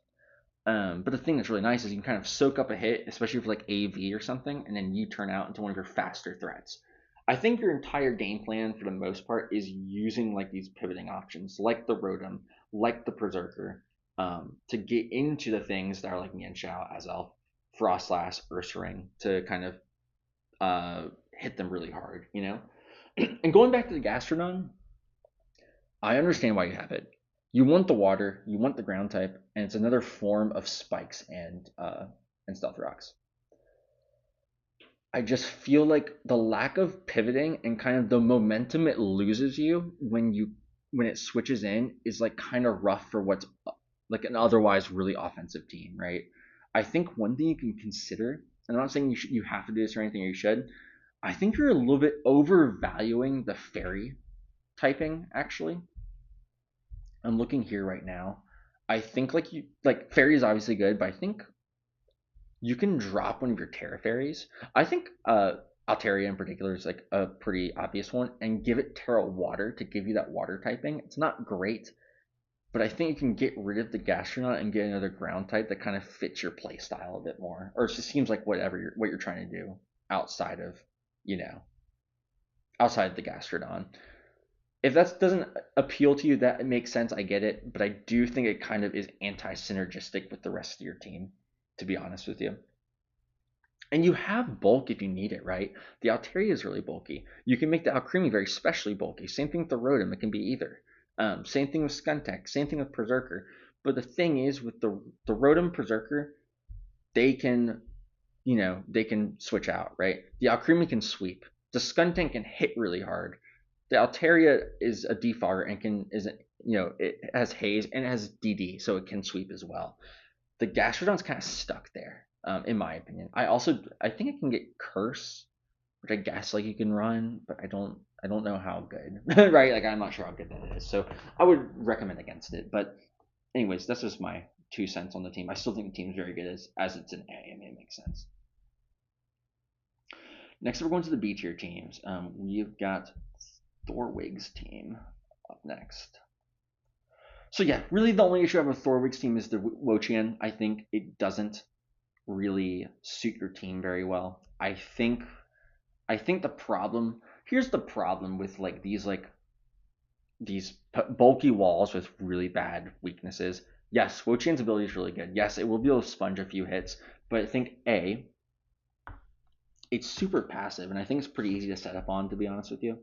But the thing that's really nice is you can kind of soak up a hit, especially for like AV or something, and then you turn out into one of your faster threats. I think your entire game plan, for the most part, is using like these pivoting options, like the Rotom, like the Berserker, to get into the things that are like Mienshao, Azelf, Frostlass, Ursaring, to kind of hit them really hard, you know? And going back to the Gastrodon, I understand why you have it. You want the water, you want the ground type, and it's another form of spikes and stealth rocks. I just feel like the lack of pivoting and kind of the momentum it loses you when it switches in is like kind of rough for what's like an otherwise really offensive team, right? I think one thing you can consider, and I'm not saying you have to do this or anything, or you should. I think you're a little bit overvaluing the fairy typing actually. I'm looking here right now. I think like fairy is obviously good, but I think you can drop one of your Terra fairies. I think Altaria in particular is like a pretty obvious one, and give it Terra Water to give you that water typing. It's not great, but I think you can get rid of the Gastronaut and get another ground type that kind of fits your play style a bit more. Or it just seems like what you're trying to do outside of, you know, outside the Gastrodon. If that doesn't appeal to you, that makes sense. I get it, but I do think it kind of is anti-synergistic with the rest of your team, to be honest with you. And you have bulk if you need it, right? The Altaria is really bulky. You can make the Alcremie very specially bulky. Same thing with the Rotom, it can be either. Same thing with Skuntek, same thing with Berserker. But the thing is, with the Rotom Berserker, they can, they can switch out, right? The Alcremie can sweep. The Skuntank can hit really hard. The Altaria is a defogger and it has haze and it has DD, so it can sweep as well. The Gastrodon's kind of stuck there, in my opinion. I think it can get Curse, which I guess like you can run, but I don't know how good, right? Like I'm not sure how good that is. So I would recommend against it. But anyways, that's just my 2 cents on the team. I still think the team is very good as it's an A, and it makes sense. Next, we're going to the B tier teams. We've got Thorwig's team up next. So yeah, really the only issue I have with Thorwig's team is the Wo-Chien. I think it doesn't really suit your team very well. I think the problem here's the problem with like these bulky walls with really bad weaknesses. Yes, Wo-Chien's ability is really good. Yes, it will be able to sponge a few hits, but I think it's super passive, and I think it's pretty easy to set up on, to be honest with you.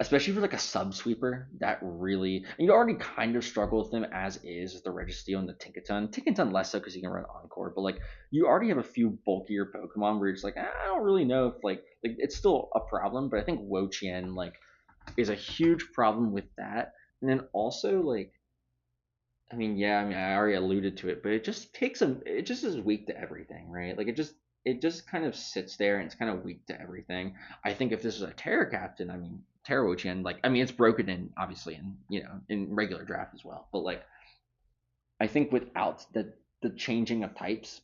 Especially for like a sub sweeper, that really, and you already kind of struggle with them as is with the Registeel and the Tinkaton. Tinkaton less so because you can run Encore, but like you already have a few bulkier Pokemon where you're just like, I don't really know if like it's still a problem, but I think Wo-Chien like is a huge problem with that. And then also like, I already alluded to it, but it just is weak to everything, right? Like it just kind of sits there and it's kind of weak to everything. I think if this was a Terra Captain, Terra Wo-Chien, it's broken in obviously in regular draft as well. But like I think without the changing of types,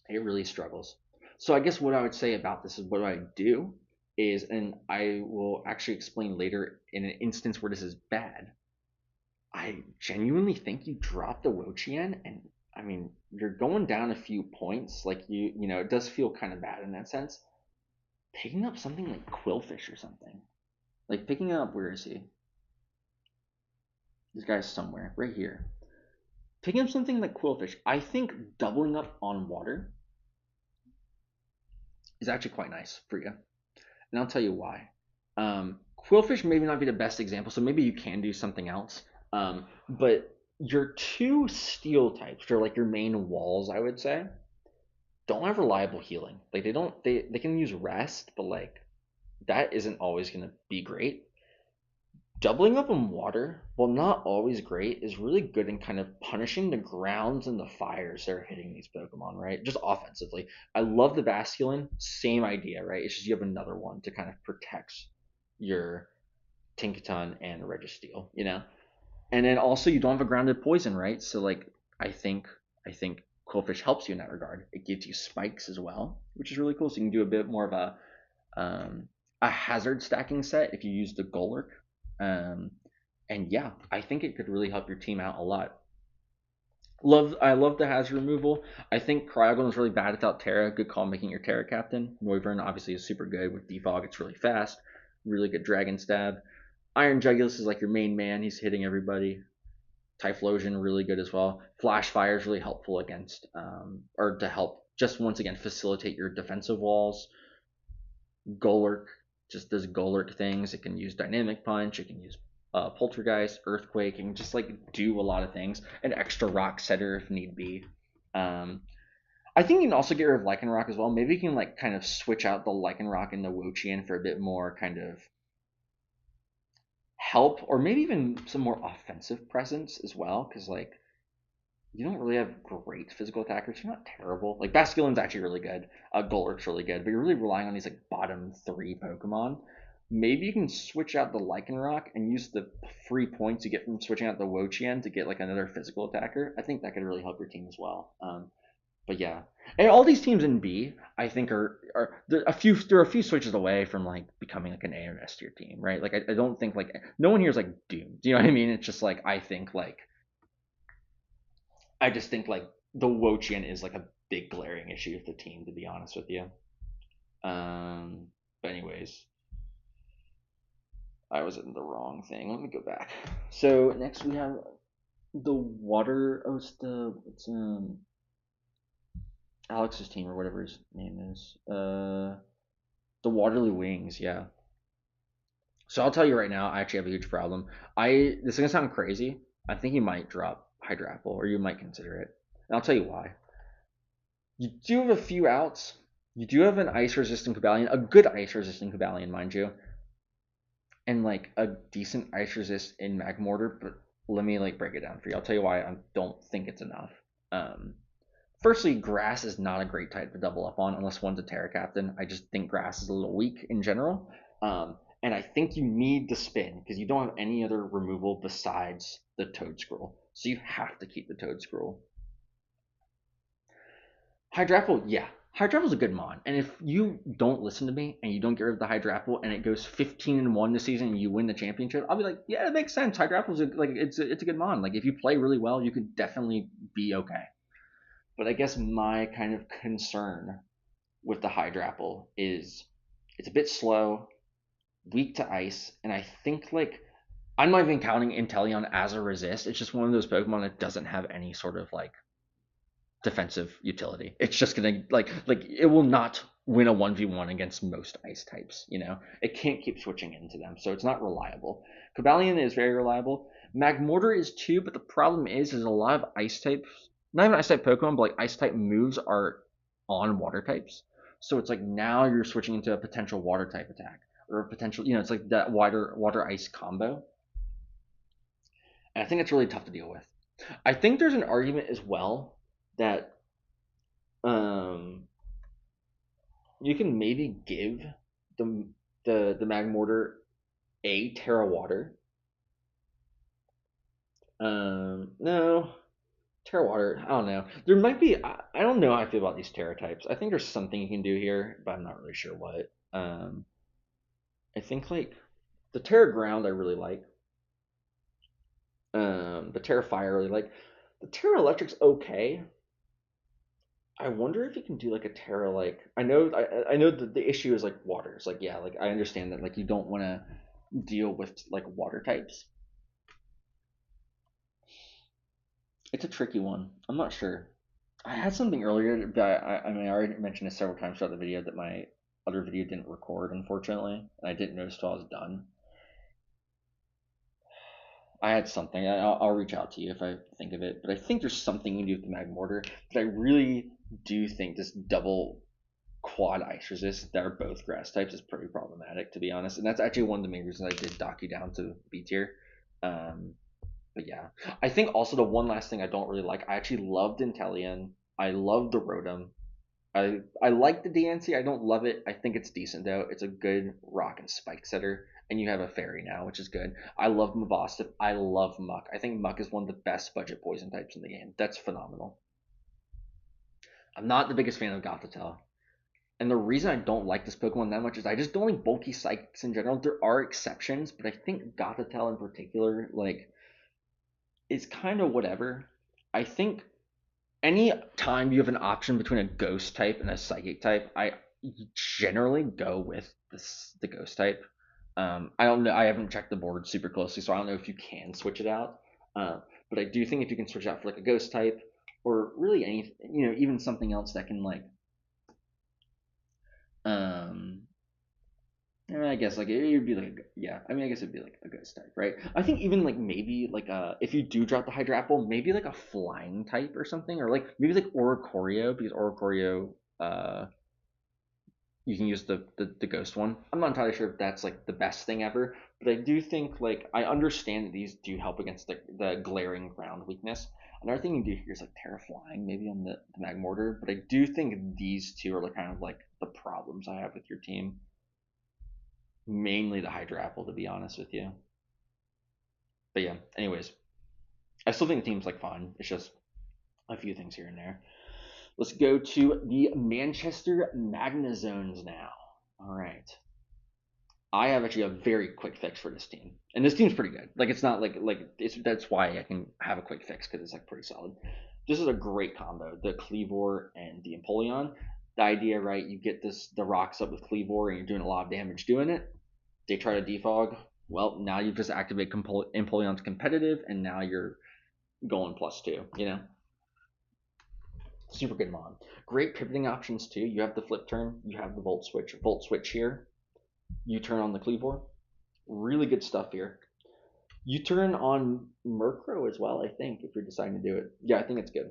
it really struggles. So I guess what I would say about this is what I do is, and I will actually explain later in an instance where this is bad. I genuinely think you drop the Wo-Chien, and you're going down a few points. Like it does feel kind of bad in that sense. Picking up something like Quillfish or something, like picking up, where is he? This guy's somewhere right here. Picking up something like Quillfish, I think doubling up on water is actually quite nice for you, and I'll tell you why. Quillfish maybe not be the best example, so maybe you can do something else. But your two steel types, or like your main walls, I would say, don't have reliable healing. Like they can use rest, but like that isn't always gonna be great. Doubling up on water, while not always great, is really good in kind of punishing the grounds and the fires that are hitting these Pokemon, right? Just offensively. I love the Basculin, same idea, right? It's just you have another one to kind of protect your Tinkaton, and Registeel, you know? And then also you don't have a grounded poison, right? So like I think Quillfish helps you in that regard. It gives you spikes as well, which is really cool. So you can do a bit more of a hazard stacking set if you use the Golurk. Um, and yeah, I think it could really help your team out a lot. I love the hazard removal. I think Cryogon is really bad without Terra. Good call making your Terra captain. Noivern obviously is super good with Defog. It's really fast. Really good Dragon Stab. Iron Jugulus is like your main man. He's hitting everybody. Typhlosion really good as well. Flash Fire is really helpful against, or to help just once again facilitate your defensive walls. Golurk just does Golurk things. It can use Dynamic Punch. It can use Poltergeist, Earthquake, and just like do a lot of things. An extra Rock Setter if need be. Um, I think you can also get rid of Lycanroc as well. Maybe you can like kind of switch out the Lycanroc and the Wo-Chien for a bit more kind of help, or maybe even some more offensive presence as well. Because like you don't really have great physical attackers. You're not terrible. Like Basculin's actually really good. Golurk's really good, but you're really relying on these like bottom three Pokemon. Maybe you can switch out the Lycanroc and use the free points you get from switching out the Wo-Chien to get like another physical attacker. I think that could really help your team as well. But yeah, and all these teams in B, I think are there are a few switches away from like becoming like an A or S tier team, right? Like I don't think like no one here is like doomed. Do you know what I mean? It's just like I just think like the Wo-Chien is like a big glaring issue of the team, to be honest with you. Um, but anyways, I was in the wrong thing. Let me go back. So next we have the water. Oh, it's Alex's team or whatever his name is. The Waterloo Wings. Yeah. So I'll tell you right now, I actually have a huge problem. This is gonna sound crazy. I think you might drop Hydrapple, or you might consider it. And I'll tell you why. You do have a few outs. You do have an ice resistant Cobalion, a good ice resistant Cobalion, mind you, and like a decent ice resist in Magmortar. But let me like break it down for you. I'll tell you why I don't think it's enough. Um, Firstly, grass is not a great type to double up on unless one's a Terra Captain. I just think grass is a little weak in general. And I think you need the spin because you don't have any other removal besides the Toad Scroll. So you have to keep the Toad Scroll. Hydrapple, yeah. Hydrapple's a good mon. And if you don't listen to me and you don't get rid of the Hydrapple and it goes 15-1 this season and you win the championship, I'll be like, yeah, it makes sense. Hydrapple's it's a good mon. Like if you play really well, you could definitely be okay. But I guess my kind of concern with the Hydrapple is it's a bit slow, weak to ice, and I think like I'm not even counting Inteleon as a resist. It's just one of those Pokemon that doesn't have any sort of like defensive utility. It's just gonna like it will not win a 1v1 against most ice types, you know? It can't keep switching into them, so it's not reliable. Cobalion is very reliable. Magmortar is too, but the problem is a lot of ice types, not even ice type Pokemon, but like ice type moves are on water types. So it's like now you're switching into a potential water type attack. Or a potential, it's like that water ice combo. And I think it's really tough to deal with. I think there's an argument as well that um, you can maybe give the the Magmortar a Terra Water. No, Terra Water. I don't know. There might be. I don't know how I feel about these Terra types. I think there's something you can do here, but I'm not really sure what. I think like the Terra Ground I really like. The Terra Fire I really like. The Terra Electric's okay. I wonder if you can do like a Terra like I know that the issue is like water. It's like yeah, like I understand that like you don't want to deal with like water types. It's a tricky one. I'm not sure. I had something earlier that I mean I already mentioned it several times throughout the video that my other video didn't record unfortunately, and I didn't notice till I was done. I had something. I'll reach out to you if I think of it, but I think there's something you can do with the Magmortar. But I really do think this double quad ice resist that are both grass types is pretty problematic to be honest, and that's actually one of the main reasons I did dock you down to B tier. Um, but yeah, I think also the one last thing I don't really like. I actually loved Inteleon. I loved the Rotom. I like the DNC. I don't love it. I think it's decent though. It's a good rock and spike setter, and you have a fairy now, which is good. I love Mavostif. I love Muck. I think Muck is one of the best budget poison types in the game. That's phenomenal. I'm not the biggest fan of Gothitelle. And the reason I don't like this Pokemon that much is I just don't like bulky psychics in general. There are exceptions, but I think Gothitelle in particular, like, is kind of whatever. I think any time you have an option between a ghost type and a psychic type, I generally go with the ghost type. I don't know. I haven't checked the board super closely, so I don't know if you can switch it out. But I do think if you can switch it out for like a ghost type, or really any, even something else that can like, um, I guess like it would be like yeah. I mean, I guess it'd be like a ghost type, right? I think even like maybe like if you do drop the Hydra Apple, maybe like a flying type or something, or like maybe like Oricorio because Oricorio you can use the ghost one. I'm not entirely sure if that's like the best thing ever, but I do think like I understand that these do help against the glaring ground weakness. Another thing you do here is like Terra Flying, maybe on the Magmortar, but I do think these two are like kind of like the problems I have with your team. Mainly the Hydra Apple, to be honest with you. But yeah, anyways, I still think the team's like fun. It's just a few things here and there. Let's go to the Manchester Magnazones now. All right. I have actually a very quick fix for this team, and this team's pretty good. Like it's not like it's that's why I can have a quick fix because it's like pretty solid. This is a great combo: the Cleavor and the Empoleon. The idea, right? You get the rocks up with Cleavor, and you're doing a lot of damage doing it. They try to defog. Well, now you've just activated Empoleon's competitive, and now you're going +2. Super good mod. Great pivoting options too. You have the flip turn. You have the volt switch. Volt switch here. You turn on the Cleavor. Really good stuff here. You turn on Murkrow as well, I think, if you're deciding to do it. Yeah, I think it's good.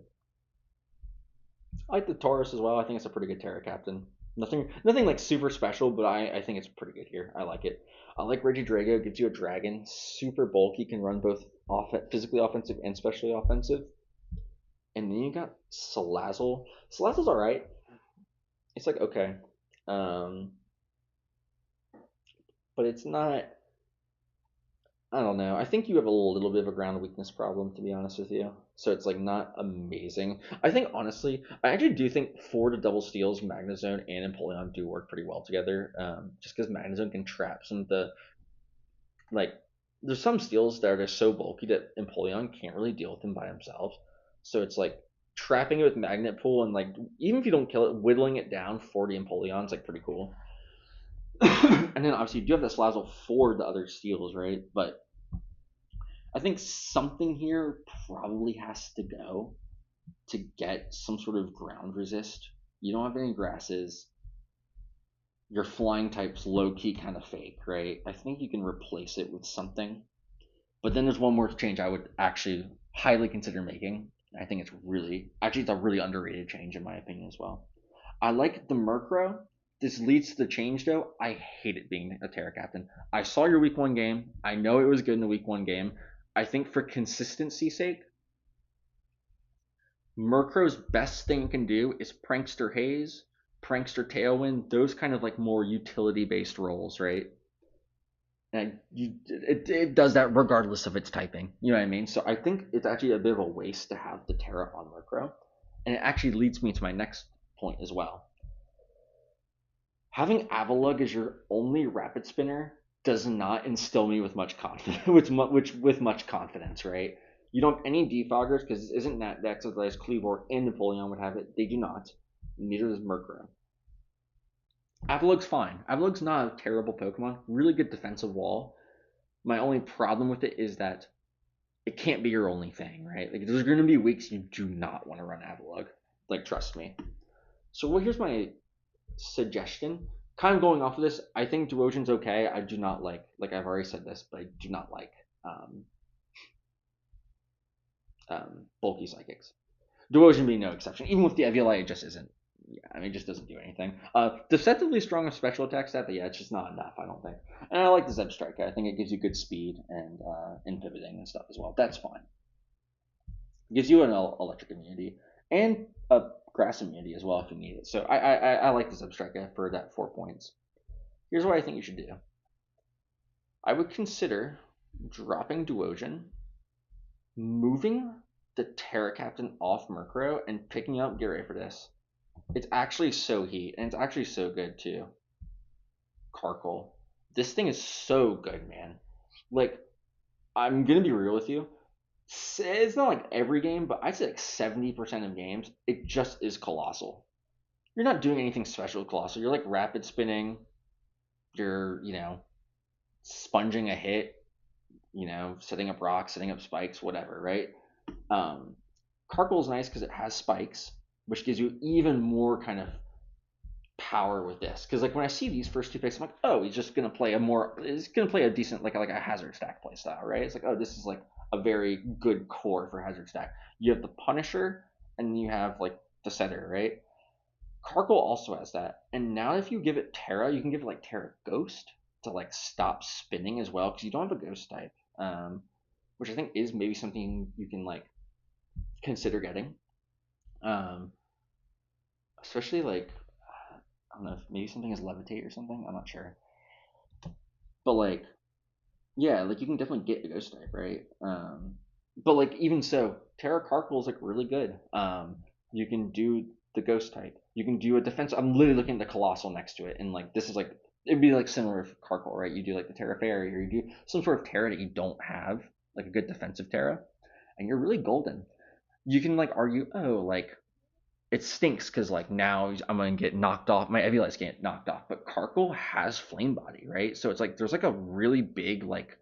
I like the Taurus as well. I think it's a pretty good Terra Captain. Nothing like super special, but I think it's pretty good here. I like it. I like Regidrago. Gives you a dragon. Super bulky. Can run both physically offensive and specially offensive. And then you got Salazzle. Salazzle's alright. It's like okay. Um, but it's not. I don't know. I think you have a little bit of a ground weakness problem, to be honest with you. So it's like not amazing. I think honestly, I actually do think for the double steals, Magnezone and Empoleon do work pretty well together. Just because Magnezone can trap some of the like. There's some steals that are just so bulky that Empoleon can't really deal with them by himself. So it's like trapping it with Magnet Pool and like even if you don't kill it, whittling it down for the Empoleon is like pretty cool. And then obviously you do have the Slazzle for the other steals, right? But I think something here probably has to go to get some sort of ground resist. You don't have any grasses. Your flying type's low key kind of fake, right? I think you can replace it with something. But then there's one more change I would actually highly consider making. I think it's a really underrated change in my opinion as well. I like the Murkrow. This leads to the change though. I hate it being a Terra Captain. I saw your week 1 game. I know it was good in the week 1 game. I think for consistency's sake, Murkrow's best thing it can do is Prankster Haze, Prankster Tailwind, those kind of like more utility based roles, right? And it does that regardless of its typing. You know what I mean? So I think it's actually a bit of a waste to have the Terra on Murkrow. And it actually leads me to my next point as well. Having Avalugg as your only rapid spinner does not instill me with much confidence, with much confidence, right? You don't have any defoggers because isn't that exercise Cleavor and Napoleon would have it? They do not. Neither does Murkrow. Avalugg's fine. Avalugg's not a terrible Pokemon. Really good defensive wall. My only problem with it is that it can't be your only thing, right? Like there's going to be weeks you do not want to run Avalugg. Like trust me. So here's my suggestion. Kind of going off of this, I think Derosion's okay. I do not like I've already said this, but I do not like bulky psychics. Derosion being no exception. Even with the Eviolite, it just isn't. Yeah, I mean, it just doesn't do anything. Deceptively strong with special attack stat, but yeah, it's just not enough, I don't think. And I like the Zeb Strike. I think it gives you good speed and pivoting and stuff as well. That's fine. It gives you an electric immunity and a grass immunity as well if you need it. So I like this Abstracta for that 4 points. Here's what I think you should do. I would consider dropping Duosion, moving the Terra Captain off Murkrow, and picking up, get ready for this. It's actually so heat, and it's actually so good too. Karkle. This thing is so good, man. Like, I'm gonna be real with you. It's not like every game, but I'd say like 70% of games, it just is Colossal. You're not doing anything special with Colossal. You're like rapid spinning, you're, sponging a hit, setting up rocks, setting up spikes, whatever, right? Um, Karkle is nice because it has spikes, which gives you even more kind of power with this. Because like when I see these first two picks, I'm like, oh, he's just gonna play a decent like a hazard stack play style, right? It's like, oh, this is like a very good core for hazard stack. You have the Punisher, and you have like the Setter, right? Karkle also has that, and now if you give it Terra, you can give it like Terra Ghost to like stop spinning as well, because you don't have a Ghost type, which I think is maybe something you can like consider getting, um, especially like I don't know if maybe something is Levitate or something. I'm not sure, but like yeah, like you can definitely get a Ghost type, right? But like even so, Terra Karkle is like really good. You can do the Ghost type. You can do a defense. I'm literally looking at the Colossal next to it, and like this is like it'd be like similar with Karkle, right? You do like the Terra Fairy, or you do some sort of Terra that you don't have, like a good defensive Terra, and you're really golden. You can like argue, oh, like it stinks because like now I'm gonna get knocked off. My Evilight's get knocked off, but Karkle has Flame Body, right? So it's like there's like a really big like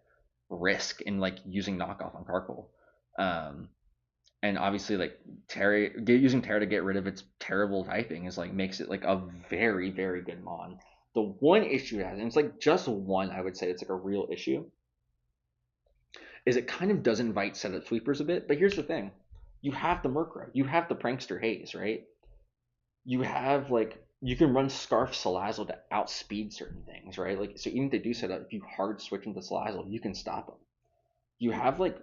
risk in like using knockoff on Karkle. Um, and obviously like using Terra to get rid of its terrible typing is like makes it like a very very good mon. The one issue it has, and it's like just one, I would say it's like a real issue, is it kind of does invite setup sweepers a bit. But here's the thing: you have the Murkrow, you have the Prankster Haze, right? You have like you can run Scarf Salazzle to outspeed certain things, right? Like so even if they do set up, if you hard switch into Salazzle, you can stop them. You have like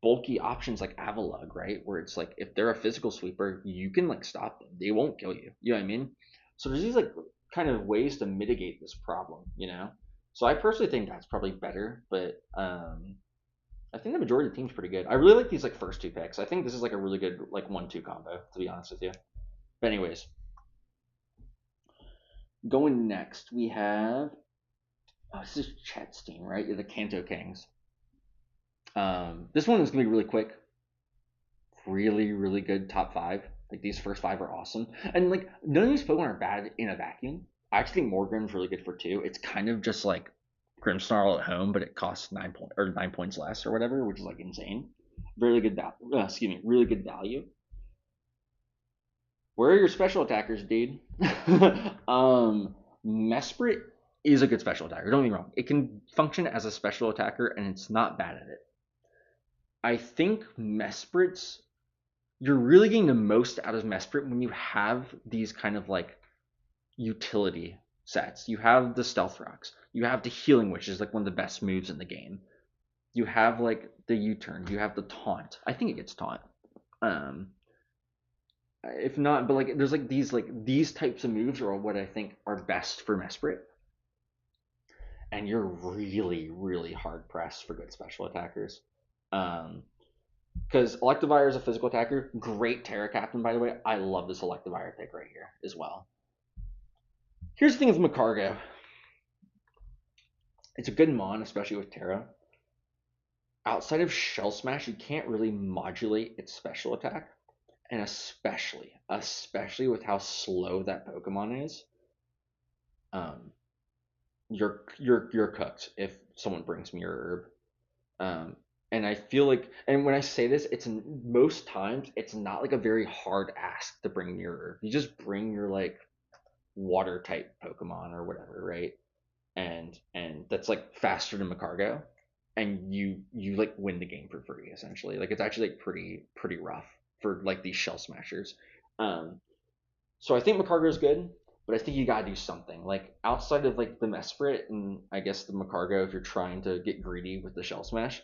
bulky options like Avalugg, right? Where it's like if they're a physical sweeper, you can like stop them. They won't kill you. You know what I mean? So there's these like kind of ways to mitigate this problem, you know? So I personally think that's probably better, but I think the majority of the team's pretty good. I really like these like first two picks. I think this is like a really good like 1-2 combo, to be honest with you. But anyways, going next, we have this is Chet's team, right? The Kanto Kings. This one is gonna be really quick. Really, really good top five. Like these first five are awesome, and like none of these Pokemon are bad in a vacuum. I actually think Morgrim's really good for two. It's kind of just like Grimmsnarl at home, but it costs 9 points less or whatever, which is like insane. Really good value. Really good value. Where are your special attackers, dude? Mesprit is a good special attacker. Don't get me wrong. It can function as a special attacker, and it's not bad at it. I think Mesprit's you're really getting the most out of Mesprit when you have these kind of like utility sets. You have the Stealth Rocks. You have the Healing, which is like one of the best moves in the game. You have like the U-turn. You have the Taunt. I think it gets Taunt. Um, if not, but like there's like these types of moves are what I think are best for Mesprit. And you're really, really hard pressed for good special attackers. Because Electivire is a physical attacker. Great Terra Captain, by the way. I love this Electivire pick right here as well. Here's the thing with Magcargo. It's a good mon, especially with Terra. Outside of Shell Smash, you can't really modulate its special attack. And especially with how slow that Pokemon is, you're cooked if someone brings Mirror Herb. And I feel like, and when I say this, it's most times it's not like a very hard ask to bring Mirror. You just bring your like water type Pokemon or whatever, right? And that's like faster than Magcargo, and you like win the game for free essentially. Like it's actually like pretty rough for like these Shell Smashers. So I think Magcargo is good, but I think you gotta do something like outside of like the Mesprit and I guess the Magcargo if you're trying to get greedy with the Shell Smash.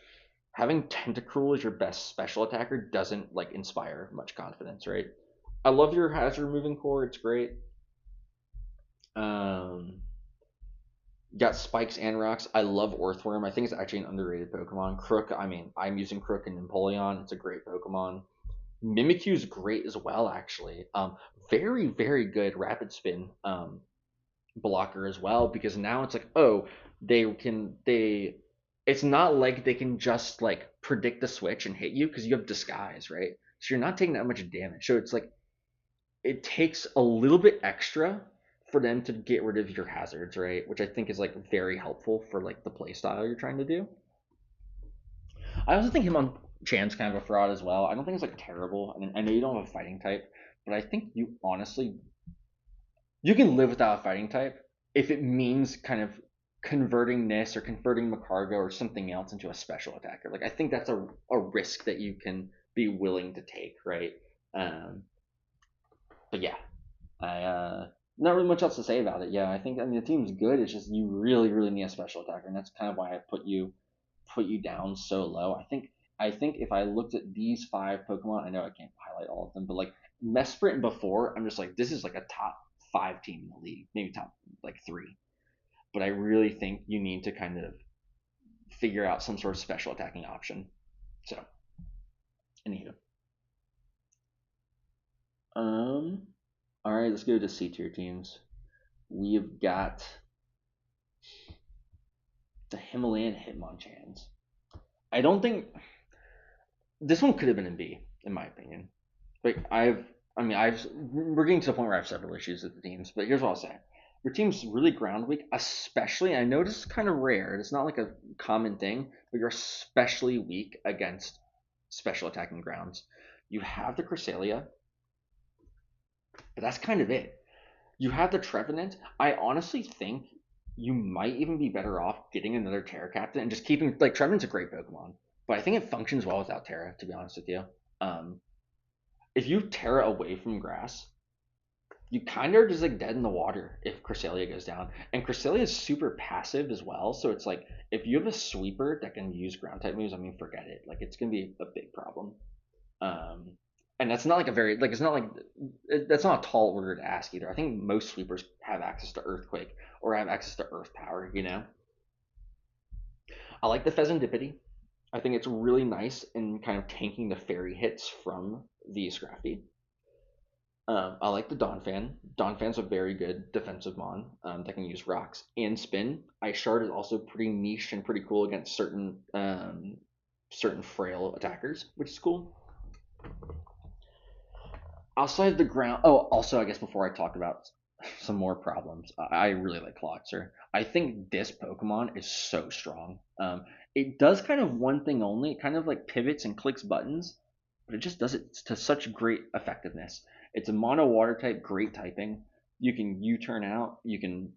Having Tentacruel as your best special attacker doesn't like inspire much confidence, right? I love your hazard moving core. It's great. Um, got spikes and rocks. I love Earthworm. I think it's actually an underrated Pokemon. Crook. I mean, I'm using Crook and Empoleon. It's a great Pokemon. Mimikyu is great as well, actually. Very very good Rapid Spin blocker as well because now it's like, oh, they. It's not like they can just like predict the switch and hit you because you have disguise, right? So you're not taking that much damage. So it's like it takes a little bit extra for them to get rid of your hazards, right? Which I think is like very helpful for like the play style you're trying to do. I also think Hitmonchan's kind of a fraud as well. I don't think it's like terrible. I mean, I know you don't have a fighting type, but I think you honestly you can live without a fighting type if it means kind of converting this or converting Macargo or something else into a special attacker. Like I think that's a risk that you can be willing to take, right? Um, but yeah, I not really much else to say about it. Yeah, I mean the team's good. It's just you really really need a special attacker, and that's kind of why I put you down so low. I think if I looked at these five Pokemon, I know I can't highlight all of them, but like Mesprit before, I'm just like this is like a top five team in the league, maybe top like three. But I really think you need to kind of figure out some sort of special attacking option. So, anywho, um, all right, let's go to C tier teams. We've got the Himalayan Hitmonchans. I don't think this one could have been in B, in my opinion. Like we're getting to the point where I have several issues with the teams. But here's what I'll say: your team's really ground weak, especially. I know this is kind of rare. It's not like a common thing, but you're especially weak against special attacking grounds. You have the Cresselia, but that's kind of it. You have the Trevenant. I honestly think you might even be better off getting another Terra Captain and just keeping like Trevenant's a great Pokemon, but I think it functions well without Terra. To be honest with you, um, if you Terra away from grass, you kind of are just like dead in the water if Cresselia goes down. And Cresselia is super passive as well, so it's like if you have a sweeper that can use ground type moves, I mean, forget it. Like it's gonna be a big problem. Um, and that's not like a very like it's not like that's not a tall order to ask either. I think most sweepers have access to Earthquake or have access to Earth Power. I like the Pheasantipity. I think it's really nice in kind of tanking the fairy hits from the Scrafty. I like the Donphan. Donphan's a very good defensive mon that can use rocks and spin. Ice Shard is also pretty niche and pretty cool against certain frail attackers, which is cool. Outside of the ground, oh, also I guess before I talk about some more problems, I really like Cloxer. I think this Pokemon is so strong. It does kind of one thing only. It kind of like pivots and clicks buttons, but it just does it to such great effectiveness. It's a mono water type, great typing. You can U-turn out. You can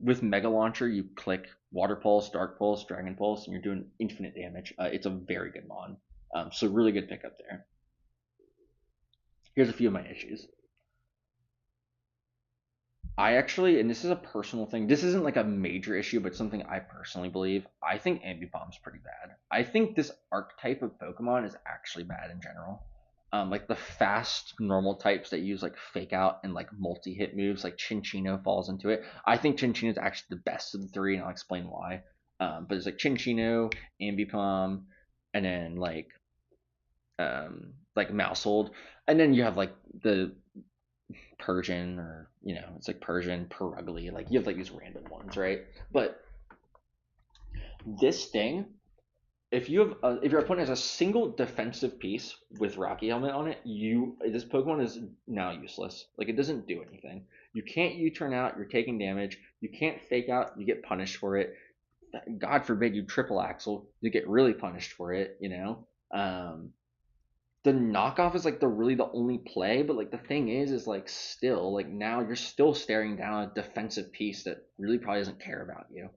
with Mega Launcher, you click Water Pulse, Dark Pulse, Dragon Pulse, and you're doing infinite damage. It's a very good mon. So really good pickup there. Here's a few of my issues. I actually, and this is a personal thing. This isn't like a major issue, but something I personally believe. I think Ambipomp's pretty bad. I think this archetype of Pokemon is actually bad in general. Like the fast normal types that use like fake out and like multi-hit moves, like Chinchino falls into it. I think Chinchino is actually the best of the three, and I'll explain why. But it's like Chinchino, Ambipom, and then like Mousehold, and then you have like the Persian or it's like Persian, Perugly, like you have like these random ones, right? But this thing, if your opponent has a single defensive piece with Rocky Helmet on it, this Pokemon is now useless. Like it doesn't do anything. You can't U-turn out, you're taking damage. You can't fake out, you get punished for it. God forbid you triple axle, you get really punished for it. The knockoff is like the only play, but like the thing is like still like now you're still staring down a defensive piece that really probably doesn't care about you.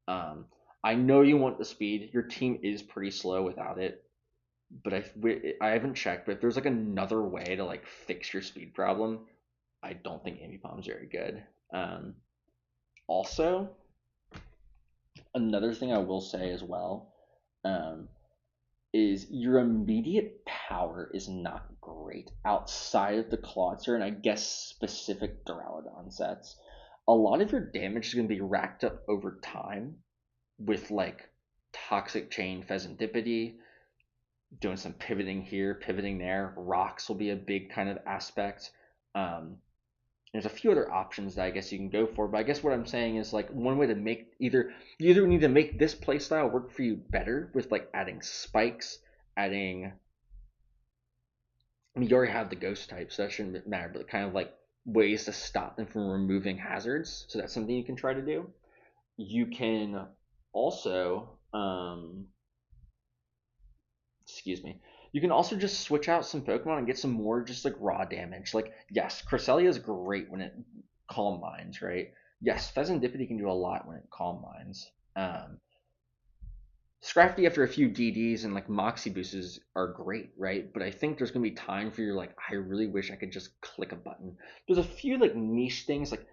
Um, I know you want the speed. Your team is pretty slow without it, but I haven't checked. But if there's like another way to like fix your speed problem, I don't think Ambipom's very good. Also, another thing I will say as well, um, is your immediate power is not great outside of the Clawitzer and I guess specific Duraludon sets. A lot of your damage is going to be racked up over time with like Toxic Chain Pheasantipity, doing some pivoting here, pivoting there. Rocks will be a big kind of aspect. There's a few other options that I guess you can go for, but I guess what I'm saying is like one way to make you either need to make this playstyle work for you better with like adding spikes, adding. I mean, you already have the ghost type, so that shouldn't matter. But kind of like ways to stop them from removing hazards, so that's something you can try to do. You can also, excuse me, you can also just switch out some Pokemon and get some more just like raw damage. Like, yes, Cresselia is great when it Calm Minds, right? Yes, Pheasantipity can do a lot when it Calm Minds. Scrafty after a few DDs and like Moxie boosts are great, right? But I think there's gonna be time for your like, I really wish I could just click a button. There's a few like niche things like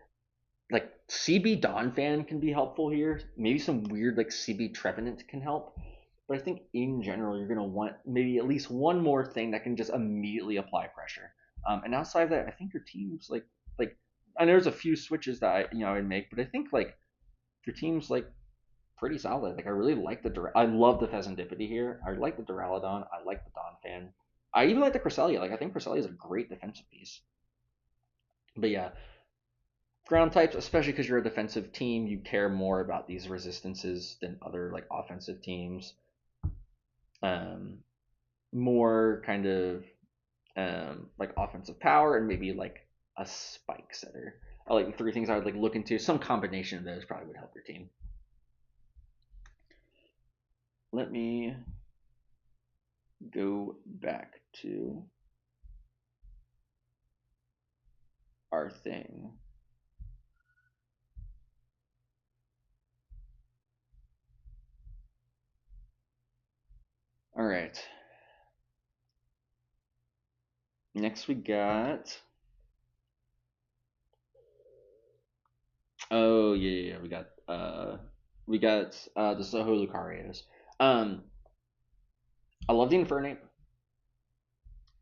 CB Donphan can be helpful here. Maybe some weird like CB Trevenant can help. But I think in general, you're gonna want maybe at least one more thing that can just immediately apply pressure. And outside of that, I think your team's like I know there's a few switches that I would make, but I think like your team's like pretty solid. Like I really like I love the Pheasantipity here. I like the Duraludon. I like the Donphan. I even like the Cresselia. Like I think Cresselia is a great defensive piece. But yeah, ground types, especially because you're a defensive team, you care more about these resistances than other like offensive teams. Um, More kind of like offensive power and maybe like a spike setter. Like the three things I would like look into. Some combination of those probably would help your team. Let me go back to our thing. All right. Next we got. Oh yeah. We got the Soho Lucarios. Um, I love the Infernape.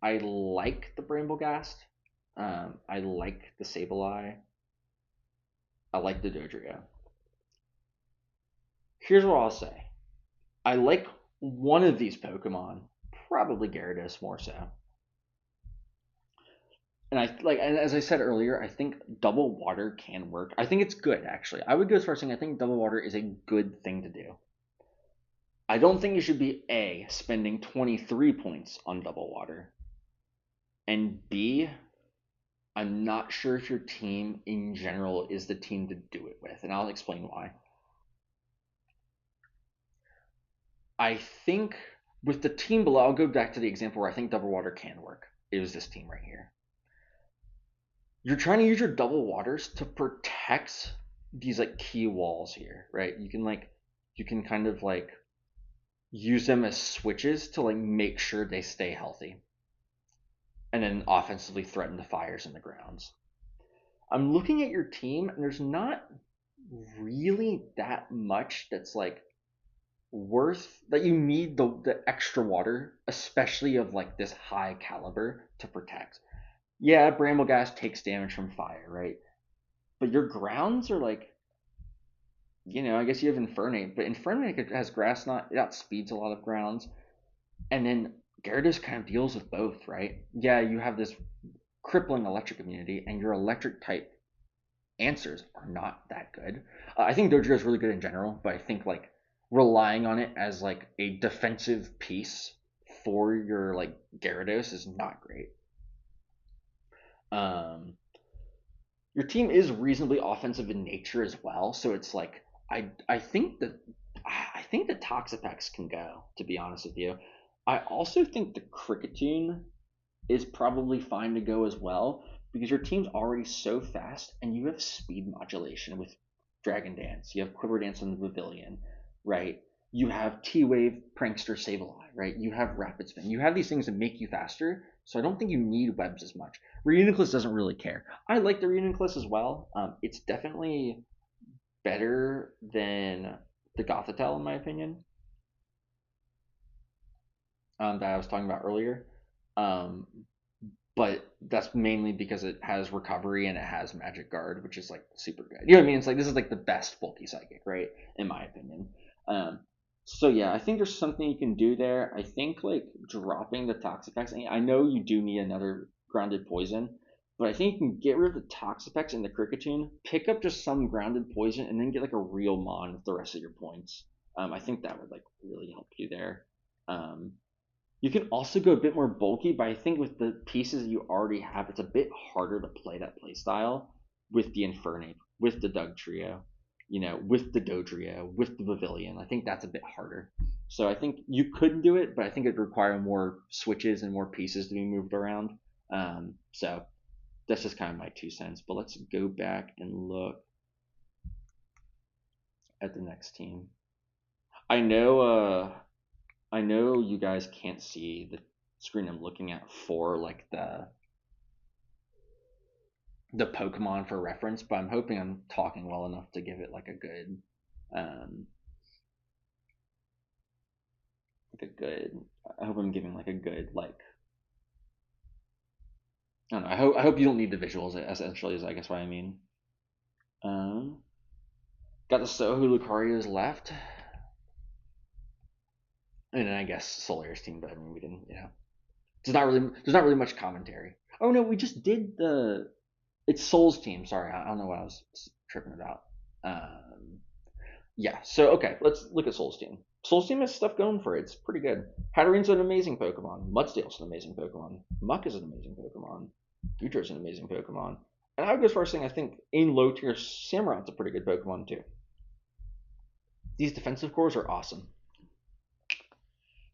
I like the Bramblegast. I like the Sableye. I like the Dodrio. Here's what I'll say. I like one of these Pokemon, probably Gyarados more so. And as I said earlier, I think double water can work. I think it's good actually. I would go as far as saying I think double water is a good thing to do. I don't think you should be A, spending 23 points on double water, and B, I'm not sure if your team in general is the team to do it with, and I'll explain why. I think with the team below, I'll go back to the example where I think double water can work. It was this team right here. You're trying to use your double waters to protect these like key walls here, right? You can kind of like use them as switches to like make sure they stay healthy and then offensively threaten the fires in the grounds. I'm looking at your team and there's not really that much that's like worth that you need the extra water, especially of like this high caliber to protect. Yeah, Brambleghast takes damage from fire, right? But your grounds are like, I guess you have Infernape, but Infernape has grass knot, it outspeeds a lot of grounds. And then Gyarados kind of deals with both, right? Yeah, you have this crippling electric immunity, and your electric type answers are not that good. I think Dodrio is really good in general, but I think like relying on it as like a defensive piece for your like Gyarados is not great. Um, your team is reasonably offensive in nature as well, so it's like I think the Toxapex can go. To be honest with you, I also think the Cricketune is probably fine to go as well because your team's already so fast and you have speed modulation with Dragon Dance. You have Quiver Dance on the Pavilion, right? You have T Wave, Prankster, Sableye, right? You have Rapid Spin. You have these things that make you faster, so I don't think you need webs as much. Reuniclus doesn't really care. I like the Reuniclus as well. It's definitely better than the Gothitelle in my opinion. that I was talking about earlier. Um, but that's mainly because it has recovery and it has magic guard, which is like super good. You know what I mean? It's like this is like the best bulky psychic, right? In my opinion. Um, so yeah, I think there's something you can do there. I think like dropping the Toxapex. I know you do need another grounded poison, but I think you can get rid of the Toxapex and the Kricketune, pick up just some grounded poison, and then get like a real Mon with the rest of your points. I think that would like really help you there. Um, you can also go a bit more bulky, but I think with the pieces you already have, it's a bit harder to play that playstyle with the Infernape, with the Doug Trio, with the Dodrio, with the Pavilion. I think that's a bit harder. So I think you could do it, but I think it'd require more switches and more pieces to be moved around. So that's just kind of my 2 cents. But let's go back and look at the next team. I know I know you guys can't see the screen I'm looking at for like the Pokemon for reference, but I'm hoping I'm talking well enough to give it um like a good I hope I'm giving like a good like I don't know. I hope you don't need the visuals essentially is I guess what I mean. Um got the Sohu Lucarios left. And then I guess Solar's team, but I mean we didn't, there's not really much commentary. Oh no, we just did it's Soul's team. Sorry, I don't know what I was tripping about. Um, yeah, so okay, let's look at Soul's team. Soul's team has stuff going for it. It's pretty good. Hatterene's an amazing Pokemon. Mudsdale's an amazing Pokemon. Muck is an amazing Pokemon. Gudra's an amazing Pokemon. And I would go as far as saying I think in low tier, Samurot's a pretty good Pokemon too. These defensive cores are awesome.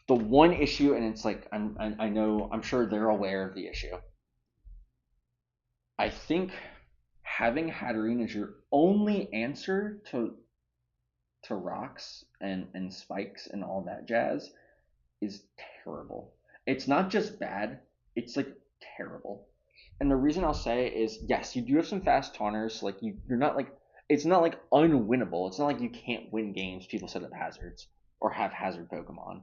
The one issue, and it's like I know I'm sure they're aware of the issue. I think having Hatterene as your only answer to rocks and spikes and all that jazz is terrible. It's not just bad, it's like terrible. And the reason I'll say is yes, you do have some fast taunters, like you're not like it's not like unwinnable. It's not like you can't win games people set up hazards or have hazard Pokemon.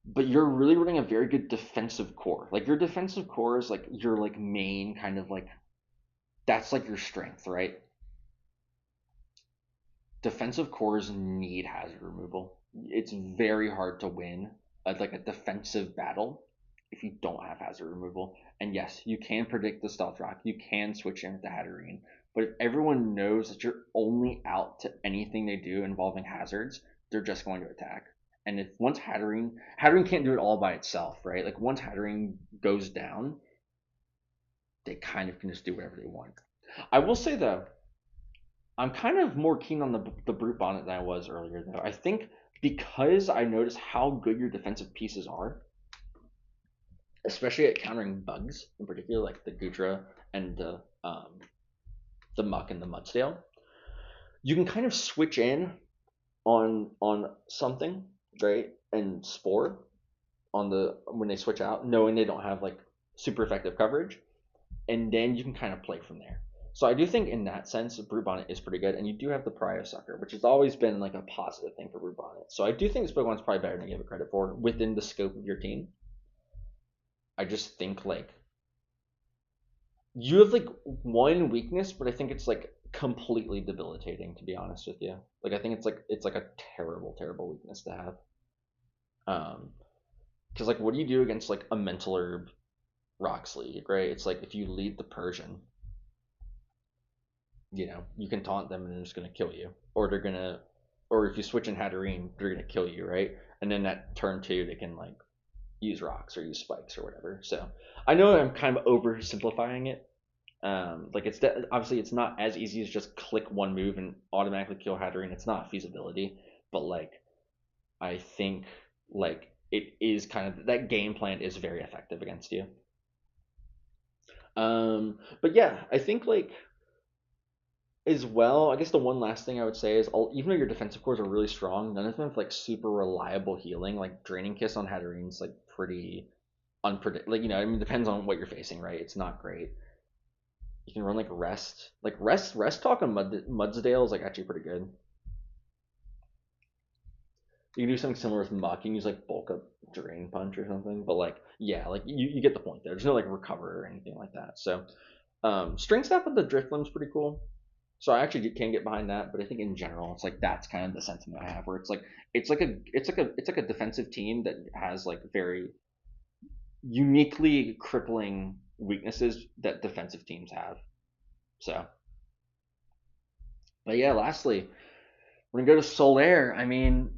But you're really running a very good defensive core. Like your defensive core is like your like main kind of like that's like your strength, right? Defensive cores need hazard removal. It's very hard to win like a defensive battle if you don't have hazard removal. And yes, you can predict the stealth rock. You can switch in with the Hatterene. But if everyone knows that you're only out to anything they do involving hazards, they're just going to attack. And if once Hatterene can't do it all by itself, right? Like once Hatterene goes down, they kind of can just do whatever they want. I will say though, I'm kind of more keen on the brute bonnet than I was earlier, though. I think because I noticed how good your defensive pieces are, especially at countering bugs in particular, like the Gudra and the Muck and the Mudsdale, you can kind of switch in on something, right? And Spore on the when they switch out, knowing they don't have like super effective coverage, and then you can kind of play from there. So I do think in that sense, Brute Bonnet is pretty good, and you do have the Prio Sucker, which has always been like a positive thing for Brute Bonnet. So I do think this Pokemon's probably better than you give it credit for within the scope of your team. I just think like you have like one weakness, but I think it's like completely debilitating to be honest with you. Like I think it's like a terrible, terrible weakness to have. Because like what do you do against like a Mental Herb Rocks League, right? It's like if you lead the Persian, you can taunt them and they're just gonna kill you, or they're gonna, or if you switch in Hatterene, they're gonna kill you, right? And then that turn two, they can like use rocks or use spikes or whatever. So I know I'm kind of oversimplifying it. Like obviously it's not as easy as just click one move and automatically kill Hatterene. It's not feasibility, but like I think like it is kind of that game plan is very effective against you. But yeah, I think like as well, I guess the one last thing I would say is even though your defensive cores are really strong, none of them have like super reliable healing. Like Draining Kiss on Hatterene's like pretty unpredictable. Like I mean, it depends on what you're facing, right? It's not great. You can run rest talk on Mudsdale is like actually pretty good. You can do something similar with Muck. You can use like bulk up Drain Punch or something. But like, yeah, like you get the point there. There's no like recover or anything like that. So String Staff with the Drift Limb's pretty cool. So I actually can get behind that, but I think in general, it's like that's kind of the sentiment I have, where it's like a defensive team that has like very uniquely crippling weaknesses that defensive teams have. So, but yeah, lastly, we're gonna go to Solaire. I mean,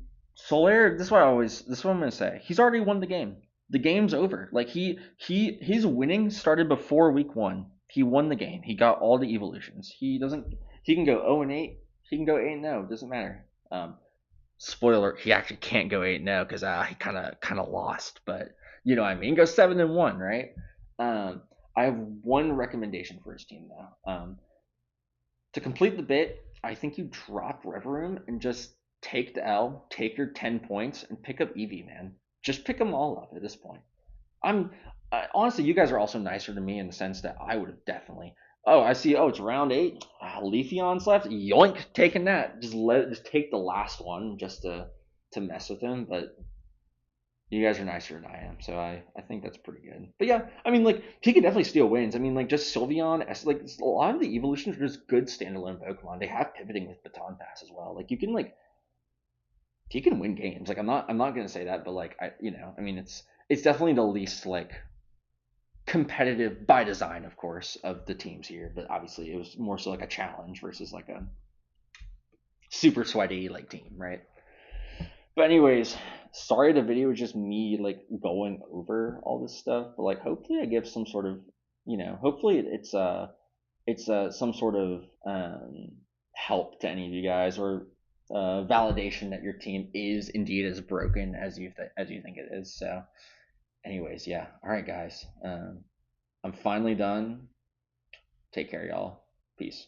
Solaire. This is what I'm gonna say. He's already won the game. The game's over. Like his winning started before week 1. He won the game. He got all the evolutions. He doesn't. He can go 0-8. He can go 8-0. Doesn't matter. Spoiler: he actually can't go 8-0 because he kind of lost. But you know what I mean. Go 7-1, right? I have one recommendation for his team though. To complete the bit, I think you drop Reverum and just take the L, take your 10 points, and pick up Eevee, man. Just pick them all up at this point. I'm honestly, you guys are also nicer to me in the sense that I would have definitely. Oh, I see. Oh, it's round 8. Leafeon's left. Yoink, taking that. Just take the last one just to mess with him. But you guys are nicer than I am, so I think that's pretty good. But yeah, I mean, like he can definitely steal wins. I mean, like just Sylveon, like a lot of the evolutions are just good standalone Pokemon. They have pivoting with Baton Pass as well. Like you can like he can win games. Like I'm not gonna say that, but like I mean it's definitely the least like competitive by design, of course, of the teams here. But obviously it was more so like a challenge versus like a super sweaty like team, right? But anyways, sorry the video was just me like going over all this stuff, but like hopefully I give some sort of hopefully it's some sort of help to any of you guys or validation that your team is indeed as broken as you think it is. So anyways, yeah. All right guys. I'm finally done. Take care y'all. Peace.